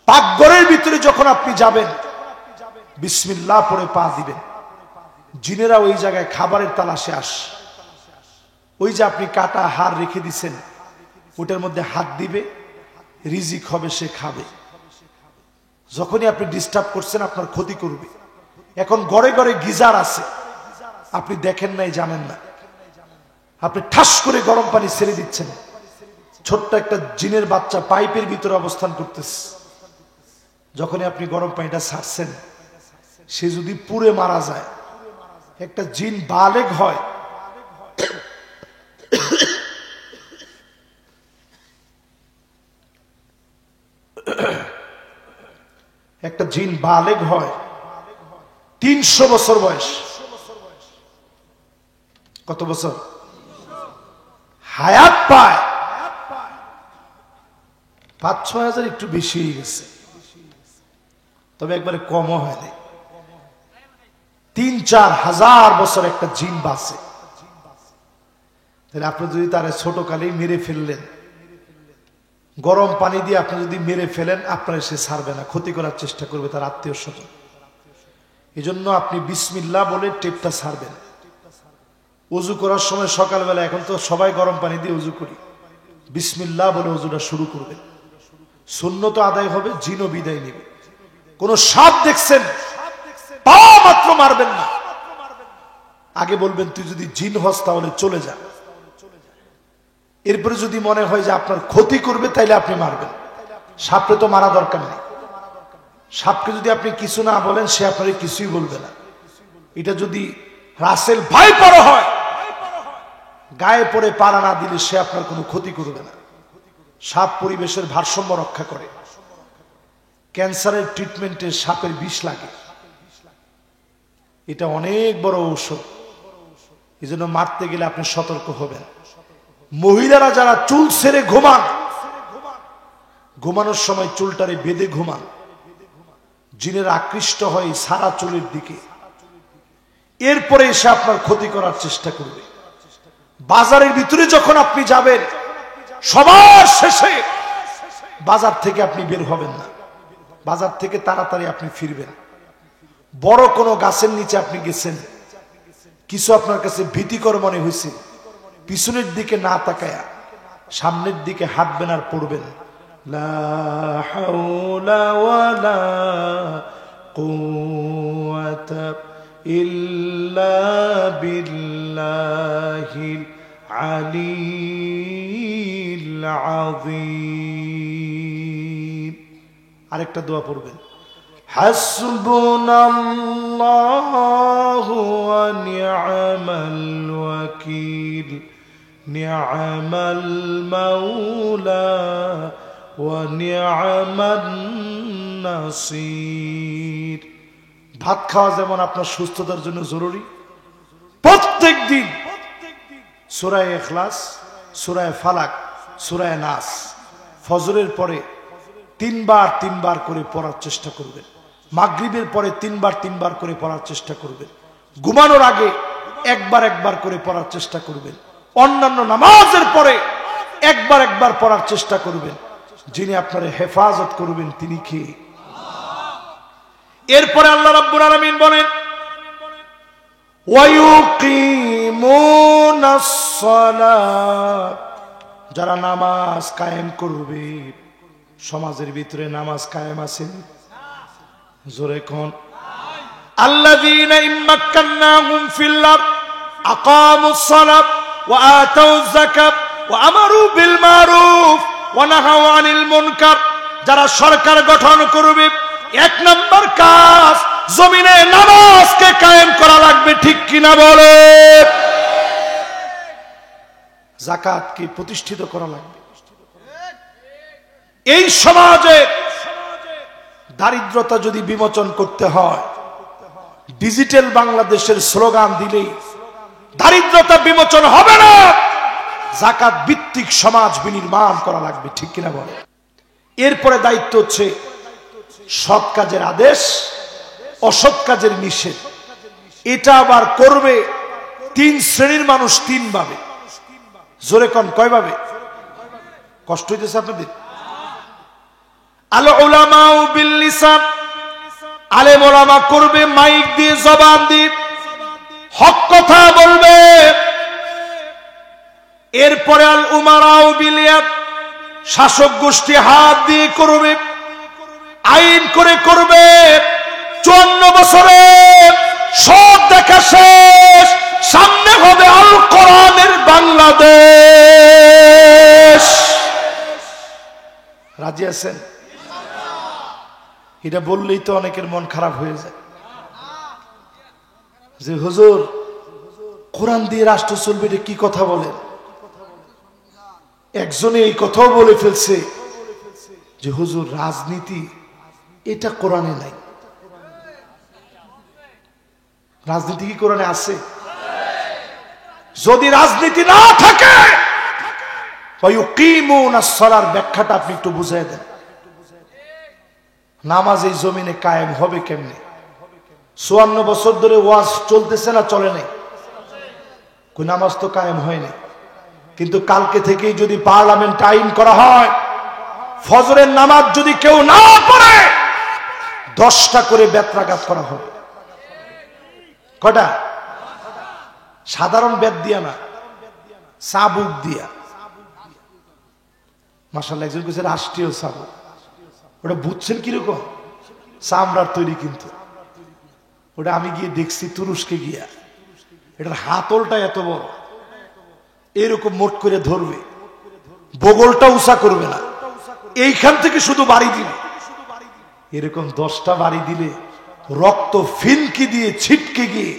পাকঘরের ভিতরে যখন আপনি যাবেন, বিসমিল্লাহ পড়ে পা দিবেন, জিনেরা ওই জায়গায় খাবারের তালাশে আসে। ওই যে আপনি কাটা হাড় রেখে দিছেন, ওটার মধ্যে হাত দিবে, রিজিক হবে, সে খাবে। যখনই আপনি ডিস্টার্ব করছেন, আপনার ক্ষতি করবে। এখন ঘরে ঘরে গিজার আছে, আপনি দেখেন নাই, জানেন না। আপনি ঠাস করে গরম পানি ছেড়ে দিচ্ছেন, ছোট্ট একটা জিনের বাচ্চা পাইপের ভিতরে অবস্থান করতেছে। যখনই আপনি গরম পানিটা ছাড়ছেন, সে যদি পুড়ে মারা যায়, একটা জিন বালেগ হয়, একটা জিন বালেগ হয় 300 বছর বয়স। কত বছর হায়াত পায়? 5-6 হাজার, একটু বেশি হয়ে গেছে, তবে একবারে কমও হয়নি। 3-4 হাজার বছর একটা জিন বাঁচে। তাহলে আপনি যদি তার ছোট কালেই মেরে ফেললেন, গরম পানি দিয়ে আপনি যদি মেরে ফেলেন, আপনার সে ছাড়বে না, ক্ষতি করার চেষ্টা করবে তার আত্মীয় স্বজন। এই জন্য আপনি বিসমিল্লাহ বলে টেপটা ছাড়বেন। উজু করার সময় সকালবেলা, এখন তো সবাই গরম পানি দিয়ে উজু করি, বিসমিল্লাহ বলে উজুটা শুরু করবেন। সুন্নত আদায় হবে, জিনও বিদায় নেবে। কোন সাপ দেখছেন, পা মাত্র মারবেন না, আগে বলবেন তুই যদি জিন হস তাহলে চলে যা। এরপরে যদি মনে হয় যে আপনার ক্ষতি করবে, তাইলে আপনি মারবেন। সাপকে তো মারা দরকার নেই। সাপকে যদি আপনি কিছু না বলেন, সে আপনার কিছুই বলবে না। এটা যদি রাসেল ভাই পড়ো হয়, গায়ে পড়ে পাড়া না দিলে সে আপনার কোনো ক্ষতি করবে না। সাপ পরিবেশের ভারসাম্য রক্ষা করে। ক্যান্সারের ট্রিটমেন্টে সাপের বিষ লাগে, এটা অনেক বড় ঔষধ। এই জন্য মারতে গেলে আপনি সতর্ক হবেন। মহিলারা যারা চুল ছেড়ে ঘুমান, ঘুমানোর সময় চুলটারে বেঁধে ঘুমান, জিনের আকৃষ্ট হয় সারা চুলের দিকে, এরপরে এসে আপনার ক্ষতি করার চেষ্টা করবে। বাজারের ভিতরে যখন আপনি যাবেন, সবার শেষে বাজার থেকে আপনি বের হবেন না, বাজার থেকে তাড়াতাড়ি আপনি ফিরবেন। বড় কোনো গাছের নিচে আপনি গেছেন, কিছু আপনার কাছে ভীতিকর মনে হয়েছে, পিছনের দিকে না তাকায়া সামনের দিকে হাঁটবেন আর পড়বেন, লা হাওলা ওয়ালা কুওয়াতা ইল্লা বিল্লাহিল আলিয়্যিল আযীম। আরেকটা দোয়া পড়বেন, হাসবুনাল্লাহু ওয়া নি'মাল ওয়াকিল নি'মাল মাওলা ওয়া নি'মান নাসির। ভাত খাওয়া যেমন আপনার সুস্থতার জন্য জরুরি, প্রত্যেক দিন সূরা ইখলাস, সূরা ফালাক, সূরা নাস ফজরের পরে তিনবার করে পড়ার চেষ্টা করবেন, মাগরিবের পরে তিনবার করে পড়ার চেষ্টা করবেন, ঘুমানোর আগে একবার করে পড়ার চেষ্টা করবেন, অন্যান্য নামাজের পরে একবার পড়ার চেষ্টা করবেন। যিনি আপনার হেফাজত করবেন তিনি কে? এরপরে আল্লাহ রাব্বুল আলামিন বলেন, ওয়ায়ুকিমুনাস সালাত, যারা নামাজ কায়েম করবে। সমাজের ভিতরে নামাজ কায়েম আছে? জোরে কোন? আল্লাযীনা ইম্মাক্কান্নাহুম ফিল আরদ আকামুস সালাত ওয়া আতাউয যাকাত ওয়া আমারু বিল মারুফ ওয়া নাহাউ আনিল মুনকার। যারা সরকার গঠন করবে, এক নাম্বার কাজ জমিনে নামাজকে কায়েম করা লাগবে, ঠিক কিনা বলে? যাকাতকে প্রতিষ্ঠিত করা লাগবে। এই সমাজে দারিদ্রতা যদি বিমোচন করতে হয়, ডিজিটাল বাংলাদেশের স্লোগান দিলেই দারিদ্রতা বিমোচন হবে না। যাকাত ভিত্তিক সমাজ বিনির্মাণ করা লাগবে, ঠিক কিনা বলে? এরপরে দায়িত্ব হচ্ছে সৎ কাজের আদেশ, অসৎ কাজের নিষেধ। এটা আবার করবে তিন শ্রেণীর মানুষ, তিন ভাবে। জোরে কোন কয়ভাবে? কষ্ট হইতেছে আপনাদের? আল উলামাউ বিল লিসান, আলেম ওলামা করবে মাইক দিয়ে, জবান দিয়ে হক কথা বলবে। এরপরে আল উমারাউ বিল ইয়াদ, শাসক গোষ্ঠী হাত দিয়ে করবে, আইন করে করবে। 54 বছরে সব দেখা শেষ, সামনে হবে আল কোরআনের বাংলাদেশ। রাজি আছেন? এটা বললেই তো অনেকের মন খারাপ হয়ে যায় যে হুজুর কোরআন দিয়ে রাষ্ট্র চলবে, এটা কি কথা বলেন? একজনে এই কথাও বলে ফেলছে যে হুজুর রাজনীতি এটা কোরআনে নাই। রাজনীতি কি কোরআনে আছে? যদি রাজনীতি না থাকে, ওয়ায়ুকিমুনাস সালার ব্যাখ্যাটা আপনি একটু বুঝাই দেন। নামাজ এই জমিনে কায়েম হবে কেমনে? 54 বছর ধরে ওয়াজ চলতেছে না চলে নাই? কোন নামাজ তো কায়েম হয়নি। কিন্তু কালকে থেকেই যদি পার্লামেন্ট আইন করা হয়, ফজরের নামাজ যদি কেউ না পড়ে 10টা করে বেত্রাঘাত করা হবে। কটা? সাধারণ বেত দিয়া না, চাবুক দিয়া। মাশাআল্লাহ, একজন কইছে রাষ্ট্রীয় চাবুক। ওটা বুঝছেন কিরকম? চামড়ার তৈরি, কিন্তু ওটা আমি গিয়ে দেখছি তুরস্কে গিয়া। এটার হাতলটা এত বড়, এরকম মোট করে ধরবে, বগলটা উঁচা করবে না, এইখান থেকে শুধু বাড়ি দিবে। এরকম 10টা বাড়ি দিলে রক্ত ফিনকি দিয়ে ছিটকে গিয়ে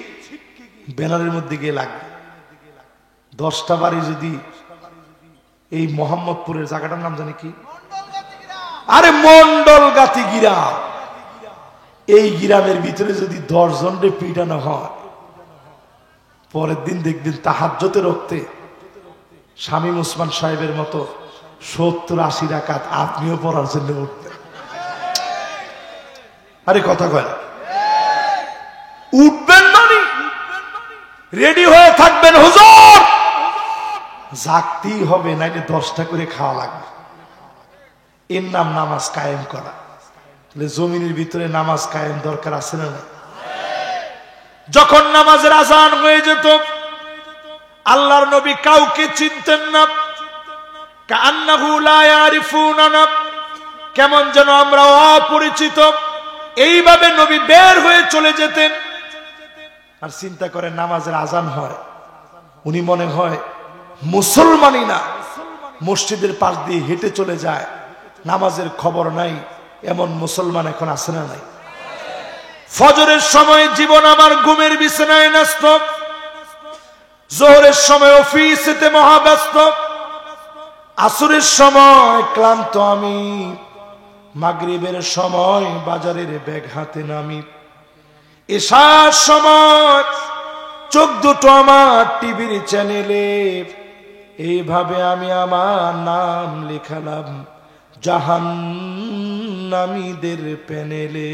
ব্যানারের মধ্যে গিয়ে লাগবে। 10টা বাড়ি যদি এই মোহাম্মদপুরের জায়গাটার নাম জানি কি? আরে মন্ডলগাতি গ্রাম। এই গ্রামের ভিতরে যদি 10 জনরে পিটানো হয়, পরের দিন দেখবেন তাহাজ্জুদের রক্তে শামীম ওসমান সাহেবের মতো 70-80 রাকাত আপনিও পড়ার জন্য উঠবেন। আরে কথা কয়, উঠবেন মানে রেডি হয়ে থাকবেন, হুজুর জাগতেই হবে, নাইলে 10টা করে খাওয়া লাগবে। এর নাম নামাজ কায়েম করা। তাহলে জমিনের ভিতরে নামাজ কায়েম দরকার আছে না? যখন নামাজের আজান হয়ে যেত, আল্লাহর নবী কাউকে চিনতেন না, কান্নাহু লা ইয়ারিফুনানা, কেমন যেন আমরা অপরিচিত। এইভাবে নবী বের হয়ে চলে যেতেন। আর চিন্তা করেন, নামাজের আজান হয়, উনি মনে হয় মুসলমানই না, মসজিদের পাশ দিয়ে হেঁটে চলে যায়, নামাজের খবর নাই, এমন মুসলমান এখন আছে না নাই? ফজরের সময় জীবন আমার ঘুমের বিছানায় ন্যস্ত, যোহরের সময় অফিসেতে মহাব্যস্ত, আসরের সময় ক্লান্ত আমি, মাগরিবের সময় বাজারের ব্যাগ হাতে নামি, এশার সময় চোখ দুটো আমার টিভির চ্যানেলে। এইভাবে আমি আমার নাম লেখালাম জাহান্নামীদের প্যানেলে।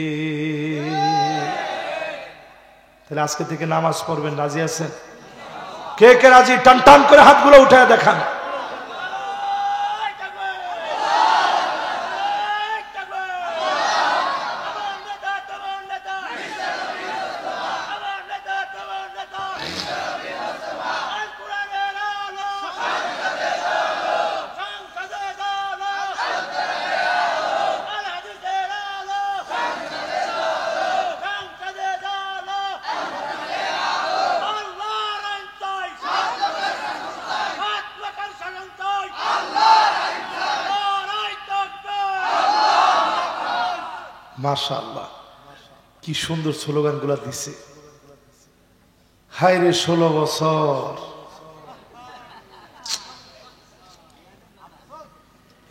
তাহলে আজকে থেকে নামাজ পড়বেন, রাজি আছেন? কে কে রাজি? টান টান করে হাতগুলো উঠায় দেখান। মাশাআল্লাহ, কি সুন্দর স্লোগান গুলা দিছে। হায় রে 16 বছর,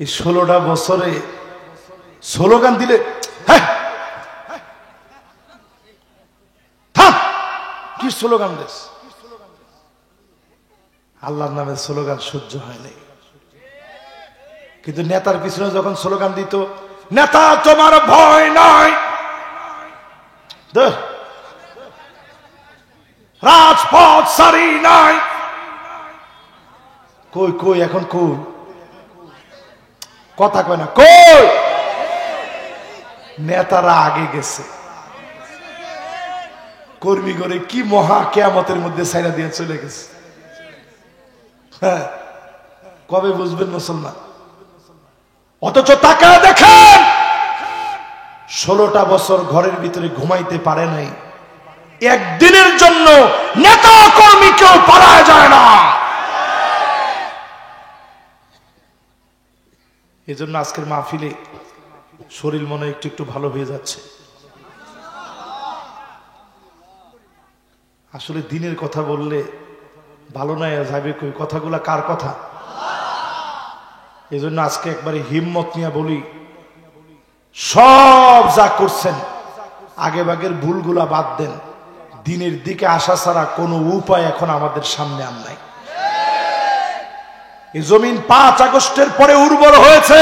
এই 16টা বছরে স্লোগান দিলে কি স্লোগান দিস। আল্লাহর নামে স্লোগান সহ্য হয় নাই, কিন্তু নেতার পিছনে যখন স্লোগান দিত, নেতা তোমার ভয় নাই, রাজপথ সারি নাই, কই কই এখন কই কথা কয় না, কই নেতারা আগে গেছে। কর্মী করে কি মহা কিয়ামতের মধ্যে ছাইরা দিয়ে চলে গেছে। হ্যাঁ, কবে বুঝবেন মুসলমান? অথচ তাকায় দেখেন 16টা বছর ঘরের ভিতরে ঘুমাইতে পারে নাই, একদিনের জন্য নেতা কর্মী কেউ পালায় যায় না। এজন্য আজকের মাহফিলে শরীর মনে একটু একটু ভালো হয়ে যাচ্ছে। আসলে দিনের কথা বললে ভালো নয় যাবে, কই কথাগুলা কার কথা? এজন্য আজকে একবারে হিম্মত নিয়ে বলি, সব যা করছেন আগে বাগের ভুলগুলা বাদ দেন, দিনের দিকে আসা ছাড়া কোনো উপায় এখন আমাদের সামনে আর নাই। এই জমিন 5 আগস্টের পরে উর্বর হয়েছে।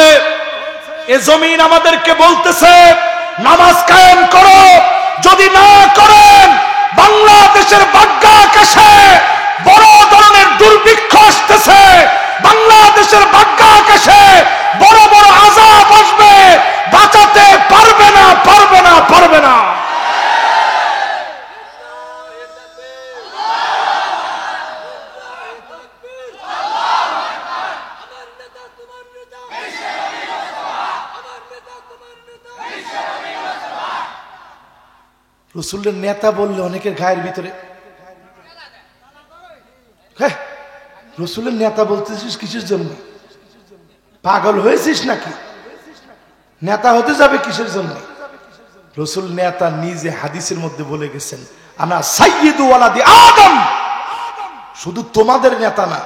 এই জমিন আমাদেরকে বলতেছে নামাজ কায়েম করো, যদি না করেন বাংলাদেশের ভাগ্যাকাশে বড় ধরনের দুর্ভিক্ষ আসতেছে, বাংলাদেশের ভাগ্যাকাশে বড় বড় আযাব আসবে, বাঁচাতে পারবে না, পারবে না, পারবে না। রসুলের নেতা বললে অনেকের গায়ের ভিতরে, হ্যাঁ রসুলের নেতা বলতেছিস কিসের জন্য? পাগল হয়েছিস নাকি? নেতা হতে যাবে কিসের জন্য? রসুল নেতা নিজে হাদিসের মধ্যে বলে গেছেন, আনা সাইয়্যিদু ওয়ালাদি আদম, শুধু তোমাদের নেতা না,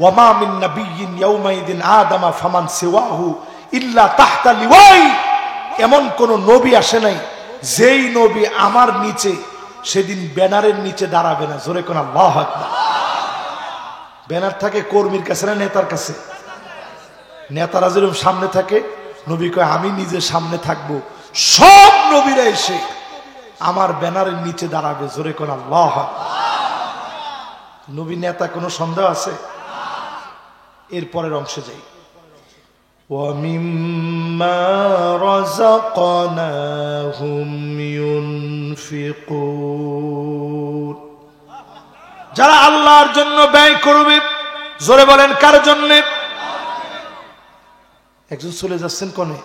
ওয়ামা মিন নাবিয়্যিন ইয়াউমাইদিন আদামা ফামান সিওয়াহু ইল্লা তাহতা লিওয়াই, এমন কোন নবী আসে নাই যেই নবী আমার নিচে সেদিন ব্যানারের নিচে দাঁড়াবে না। জোরে কোন আল্লাহু আকবার। ব্যানার থাকে কর্মীর কাছে না নেতার কাছে? নেতারা যেরকম সামনে থাকে, নবী কয় আমি নিজে সামনে থাকবো, সব নবীরা এসে আমার ব্যানারের নিচে দাঁড়াবে। জোরে কোন আল্লাহু আকবার। নবী নেতা কোনো সন্দেহ আছে? এরপরের অংশে যাই, وَمِمَّا رَزَقْنَاهُمْ يُنْفِقُونَ, যারা আল্লাহর জন্য ব্যয় করবে। জোরে বলেন কার জন্য? একজন চলে যাচ্ছেন কোনে?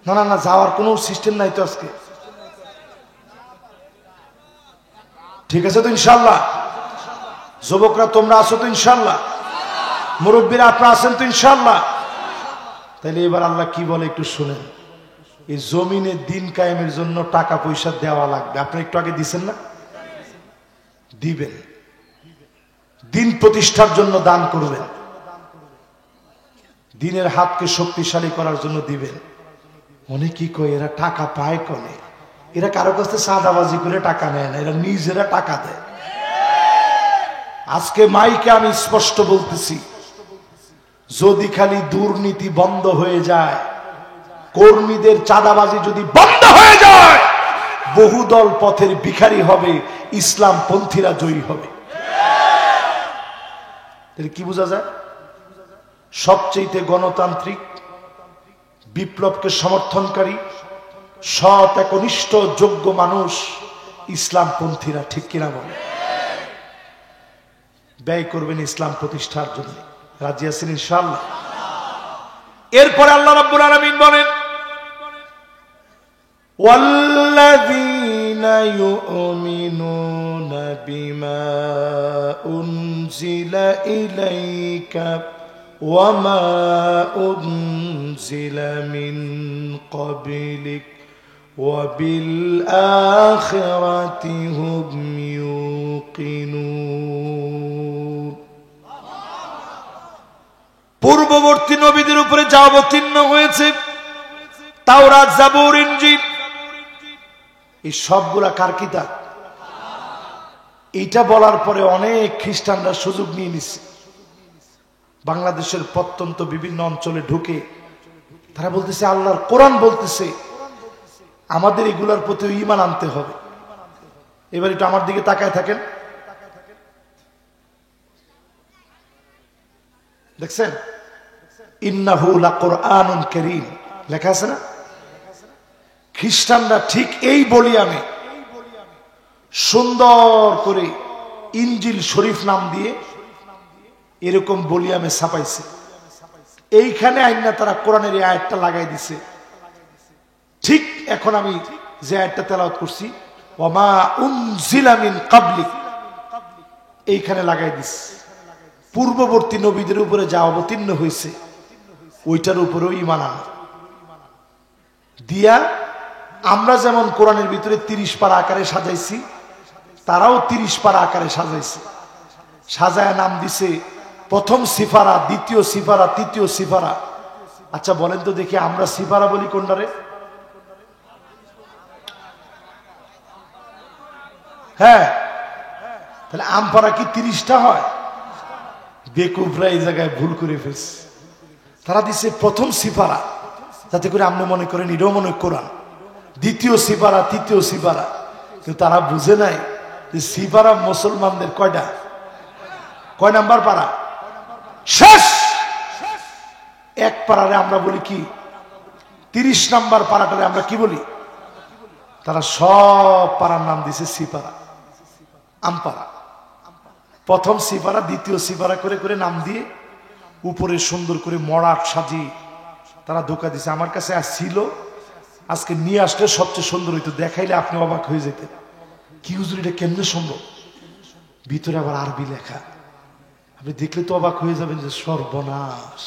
না না না, যাওয়ার কোনো সিস্টেম নাই তো আজকে, ঠিক আছে তো ইনশাআল্লাহ? যুবকরা তোমরা আছো তো ইনশাআল্লাহ? মুরব্বীরা আপনারা আছেন তো ইনশাআল্লাহ? তাহলে এবার আল্লাহ কি বলে একটু শুনেন। এই জমিনে দিন কায়েমের জন্য টাকা পয়সা দেওয়া লাগবে। আপনি একটু আগে দিছেন না? দিবেন। দিন প্রতিষ্ঠার জন্য দান করবেন, দিনের হাতকে শক্তিশালী করার জন্য দিবেন। অনেকে কয় এরা টাকা পায় কনে, এরা কারো কাছে সাদাবাজি করে টাকা নেয় না, এরা নিজেরা টাকা দেয়। আজকে মাইকে আমি স্পষ্ট বলতেছি, যদি খালি দুর্নীতি বন্ধ হয়ে যায়, কর্মীদের চাঁদাবাজি যদি বন্ধ হয়ে যায়, বহুদল পথের ভিখারি হবে, ইসলাম পন্থীরা জয়ী হবে। কি বোঝা যায়? সবচেয়ে গণতান্ত্রিক, বিপ্লবকে সমর্থনকারী, সৎ একনিষ্ঠ যোগ্য মানুষ ইসলাম পন্থীরা, ঠিক কিনা বলে? ব্যয় করবেন ইসলাম প্রতিষ্ঠার জন্য। রাজি আছেন ইনশাআল্লাহ? এরপরে আল্লাহ রাব্বুল আলামিন বলেন, ওয়াল্লাযীনা ইউমিনুনা বিমা উনজিলা ইলাইকা ওয়া মা উনজিলা মিন ক্বাবলিক ওয়া বিল আখিরাতি হুম ইউকিনুন। পূর্ববর্তী নবীদের উপরে যা অবতীর্ণ হয়েছে, তাওরাত, জাবুর, ইনজিল, এই সবগুলা কার কিতাব? এটা বলার পরে অনেক খ্রিস্টানরা সুযোগ নিয়ে নিচ্ছে। বাংলাদেশের প্রত্যন্ত বিভিন্ন অঞ্চলে ঢুকে তারা বলতেছে আল্লাহর কোরআন বলতেছে আমাদের এগুলার প্রতি ঈমান আনতে হবে। এবার একটু আমার দিকে তাকায় থাকেন, দেখছেন ইন্নাহু লাকুরআনুন কারীম লেখা আছে না? খ্রিস্টানরা ঠিক এই বলিয়ামে সুন্দর করে ইনজিল শরীফ নাম দিয়ে এরকম বলিয়ামে ছাপাইছে। এইখানে আইনা তারা কোরআনের এই আয়াতটা লাগাই দিছে। ঠিক এখন আমি যে আয়াতটা তেলাওয়াত করছি, ওয়ামা উনজিলা মিন ক্বাবলিক, এইখানে লাগাই দিছে। পূর্ববর্তী নবীদের উপরে যা অবতীর্ণ হয়েছে ওইটার উপরেও ঈমান আনা দিয়া, আমরা যেমন কোরআনের ভিতরে 30 পারা আকারে সাজাইছি, তারাও 30 পারা আকারে সাজাইছে। সাজায় নাম দিছে প্রথম সিফারা, দ্বিতীয় সিফারা, তৃতীয় সিফারা। আচ্ছা বলেন তো দেখি, আমরা সিফারা বলি কোনটারে? হ্যাঁ, তাহলে আমপারা কি 30টা হয়? বেকুবরা এই জায়গায় ভুল করে ফেলছে। তারা দিছে প্রথম সিফারা, যাতে করে আপনি মনে করেন এটাও মনে কোরআন। দ্বিতীয় সিফারা, তৃতীয় সিফারা। কিন্তু তারা বুঝে নাই যে সিফারা মুসলমানদের কয়টা, কয় নাম্বার পারা? শেষ এক পারারে আমরা বলি কি? 30 নাম্বার পারাটারে আমরা কি বলি? তারা সব পারার নাম দিছে সিফারা, আমপারা। প্রথম সিফারা, দ্বিতীয় সিফারা করে করে নাম দিয়ে উপরে সুন্দর করে মরাট সাজি তারা ধোকা দিছে। আমার কাছে ছিল, আজকে নিয়ে আসলে সবচেয়ে সুন্দর হইতো, দেখাইলে আপনি অবাক হয়ে যেতেন। কি হুজুর, এটা কেমনে সম্ভব? ভিতরে আবার আরবি লেখা, আপনি দেখলে তো অবাক হয়ে যাবেন যে সর্বনাশ।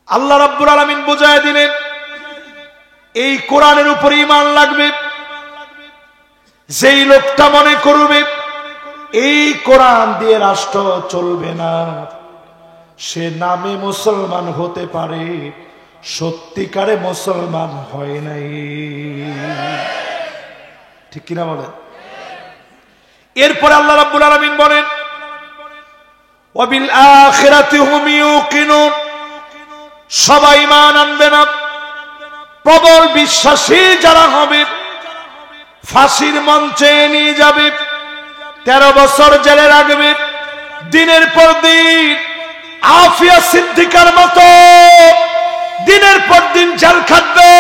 আল্লাহ রাব্বুল আলামিন বোঝায় দিলেন এই কোরআনের উপর ঈমান লাগবে যেই লোকটা মনে করবে এই কোরআন দিয়ে রাষ্ট্র চলবে না, সে নামে মুসলমান হতে পারে, সত্যিকারে মুসলমান হয় নাই। ঠিক কিনা বলেন? এরপরে আল্লাহ রাব্বুল আলামিন বলেন ওয়া বিল আখিরাতি হুম ইউকিনুন, সবাই ঈমান আনবে না। প্রবল বিশ্বাসী যারা হবে ফাঁসির মঞ্চে নিয়ে যাবে, 13 বছর জেলে রাখবে, দিনের পর দিন আফিয়া সিদ্দিকার মতো দিনের পর দিন জেল খাটবে।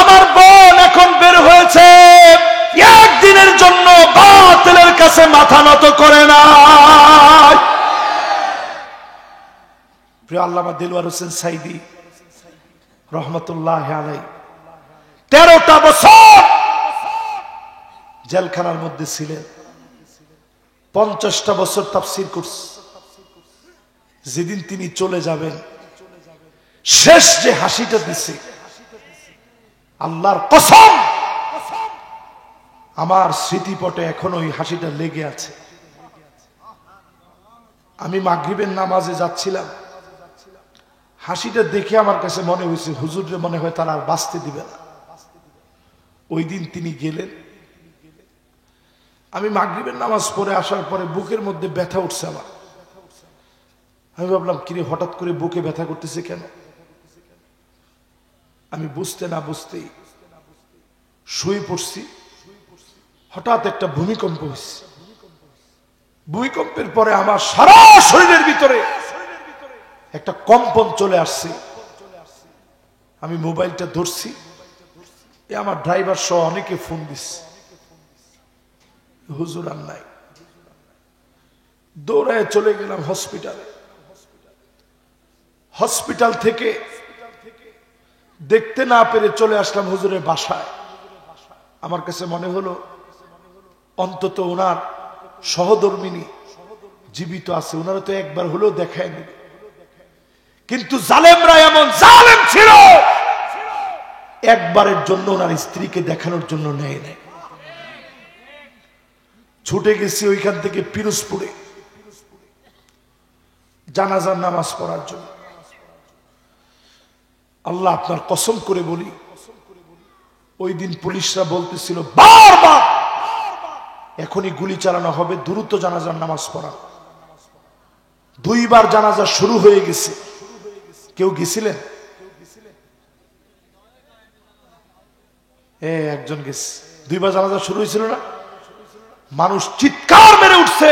আমার বোন এখন বের হয়েছে, একদিনের জন্য বাতিলের কাছে মাথা নত করে না। প্রিয় আল্লামা দিলওয়ার হোসেন সাইদি রহমতুল্লাহ আলাইহি 13টা বছর জেলখানার মধ্যে ছিলেন, 50টা বছর তাফসীর করছে। যেদিন তিনি চলে যাবেন শেষ যে হাসিটা দিছে, আল্লাহর কসম আমার স্মৃতিপটে এখন ওই হাসিটা লেগে আছে। আমি মাগরিবের নামাজে যাচ্ছিলাম, হাসিটা দেখে আমার কাছে মনে হয়েছে হুজুরে মনে হয় তারা আর বাঁচতে দিবে না। ওই দিন তিনি গেলেন। আমি মাগরিবের নামাজ পড়ে আসার পরে বুকের মধ্যে ব্যথা উঠছে আমার। আমি ভাবলাম কিরে হঠাৎ করে বুকে ব্যথা করতেছে কেন? আমি বুঝতে না বুঝতেই শুয়ে পড়ছি। হঠাৎ একটা ভূমিকম্প হয়েছে। ভূমিকম্পের পরে আমার সারা শরীরের ভিতরে একটা কম্পন চলে আসছে। আমি মোবাইলটা ধরছি, আমার ড্রাইভার সহ অনেকে ফোন দিচ্ছে, হুজুর আর নাই। দৌড়ায় চলে গেলাম হসপিটালে। হসপিটাল থেকে দেখতে না পেরে চলে আসলাম হুজুরের বাসায়। আমার কাছে মনে হলো অন্তত ওনার সহধর্মিনী জীবিত আছে, ওনারা তো একবার হলেও দেখায় নেবে। কিন্তু জালেমরা এমন জালেম ছিল, একবারের জন্য ওনার স্ত্রীকে দেখানোর জন্য নেয় নাই। ছুটে গেছি ওইখান থেকে পিরোজপুরে জানাজার নামাজ পড়ার জন্য। আল্লাহ আপনার কসম করে বলি, ওই দিন পুলিশরা বলতেছিল বারবার এখনই গুলি চালানো হবে, দ্রুত জানাজার নামাজ পড়া। দুইবার জানাজা শুরু হয়ে গেছে। কেউ গেছিলেন? একজন গেছে। দুইবার জানাজা শুরু হয়েছিল না? মানুষ চিৎকার মেরে উঠছে।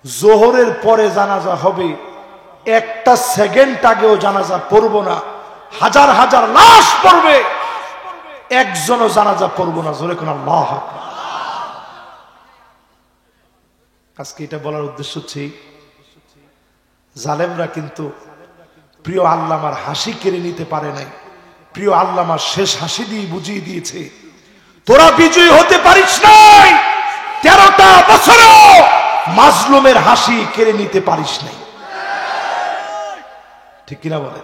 জোহরের পরে জানাজা হবে, একটা সেকেন্ড আগেও জানাজা পড়ব না। হাজার হাজার লাশ পড়বে, একজনও জানাজা পড়ব না। জোরে কোন আল্লাহু আকবার। আজকে এটা বলার উদ্দেশ্য হচ্ছে জালেমরা কিন্তু প্রিয় আল্লামার হাসি কেড়ে নিতে পারে নাই। প্রিয় আল্লামার শেষ হাসি দিয়ে বুঝিয়ে দিয়েছে তোরা বিজয়ী হতে পারিস নাই। 13টা বছরও মাজলুমের হাসি কেড়ে নিতে পারিস নাই। ঠিক কিনা বলে?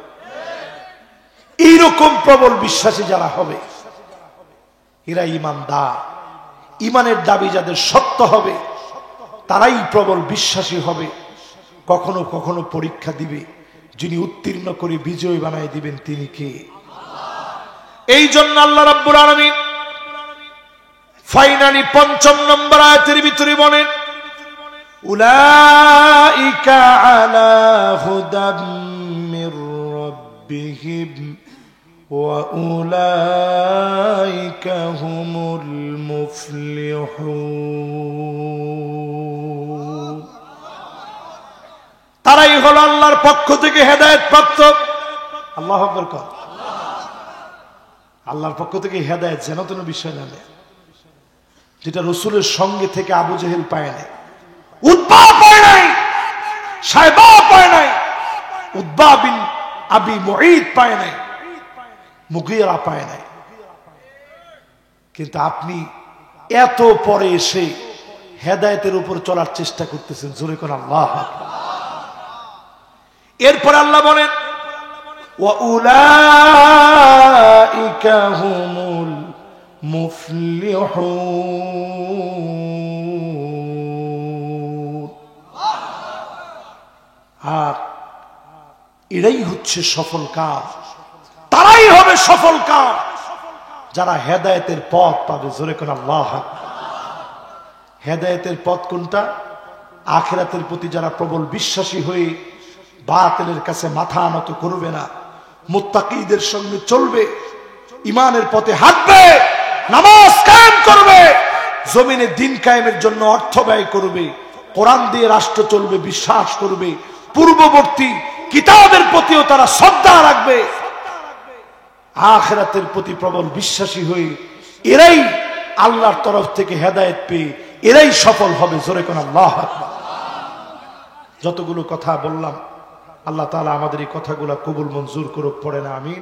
এইরকম প্রবল বিশ্বাসী যারা হবে এরা ইমানদার। ইমানের দাবি যাদের সত্য হবে তারাই প্রবল বিশ্বাসী হবে। কখনো কখনো পরীক্ষা দিবে, যিনি উত্তীর্ণ করে বিজয় বানায় দিবেন তিনি কে? এই জন্য আল্লাহ রাব্বুল আলামিন ফাইনালি 5 নম্বর আয়াতের ভিতরে বলেন উলাইকা আলা হুদাম মির রাব্বিহিম ওয়া উলাইকা হুমুল মুফলিহুন। তারাই হলো আল্লাহর পক্ষ থেকে হেদায়েত প্রাপ্ত। আল্লাহু আকবার কর। আল্লাহর পক্ষ থেকে হেদায়েত যেন কোনো বিষয় না, যেটা রাসূলের সঙ্গে থেকে আবু জেহেল পায় নাই, উতবা পায় নাই, সাইবা পায় নাই, উতবা বিন আবি মুঈদ পায় নাই, মুগীরা পায় নাই। কিন্তু আপনি এত পরে এসে হেদায়েতের উপর চলার চেষ্টা করতেছেন। জোরে কোন আল্লাহু আকবার। এরপর আল্লাহ বলেন ওয়া উলাইকা হুমুল মুফলিহুন। আর এরাই হচ্ছে সফল কাজ, তারাই হবে সফল কাজ যারা হেদায়েতের পথ পাবে। জোরে কোন আল্লাহু আকবার। হেদায়েতের পথ কোনটা? আখিরাতের প্রতি যারা প্রবল বিশ্বাসী হয়ে বাতিলের কাছে মাথা নত করবে না, মুত্তাকিদের সঙ্গে চলবে, ইমানের পথে হাঁটবে, নামাজ কায়েম করবে, জমিনে দিন কায়েমের জন্য অর্থ ব্যয় করবে, কোরআন দিয়ে রাষ্ট্র চলবে, বিশ্বাস করবে, পূর্ববর্তী কিতাবের প্রতিও তারা শ্রদ্ধা রাখবে, আখিরাতের প্রতি প্রবল বিশ্বাসী হয়ে এরাই আল্লাহর তরফ থেকে হেদায়েত পেয়ে এরাই সফল হবে। জোরে কোন আল্লাহু আকবার। যতগুলো কথা বললাম আল্লাহ তাআলা আমাদের এই কথাগুলো কবুল মঞ্জুর করুক। পড়ে না আমিন।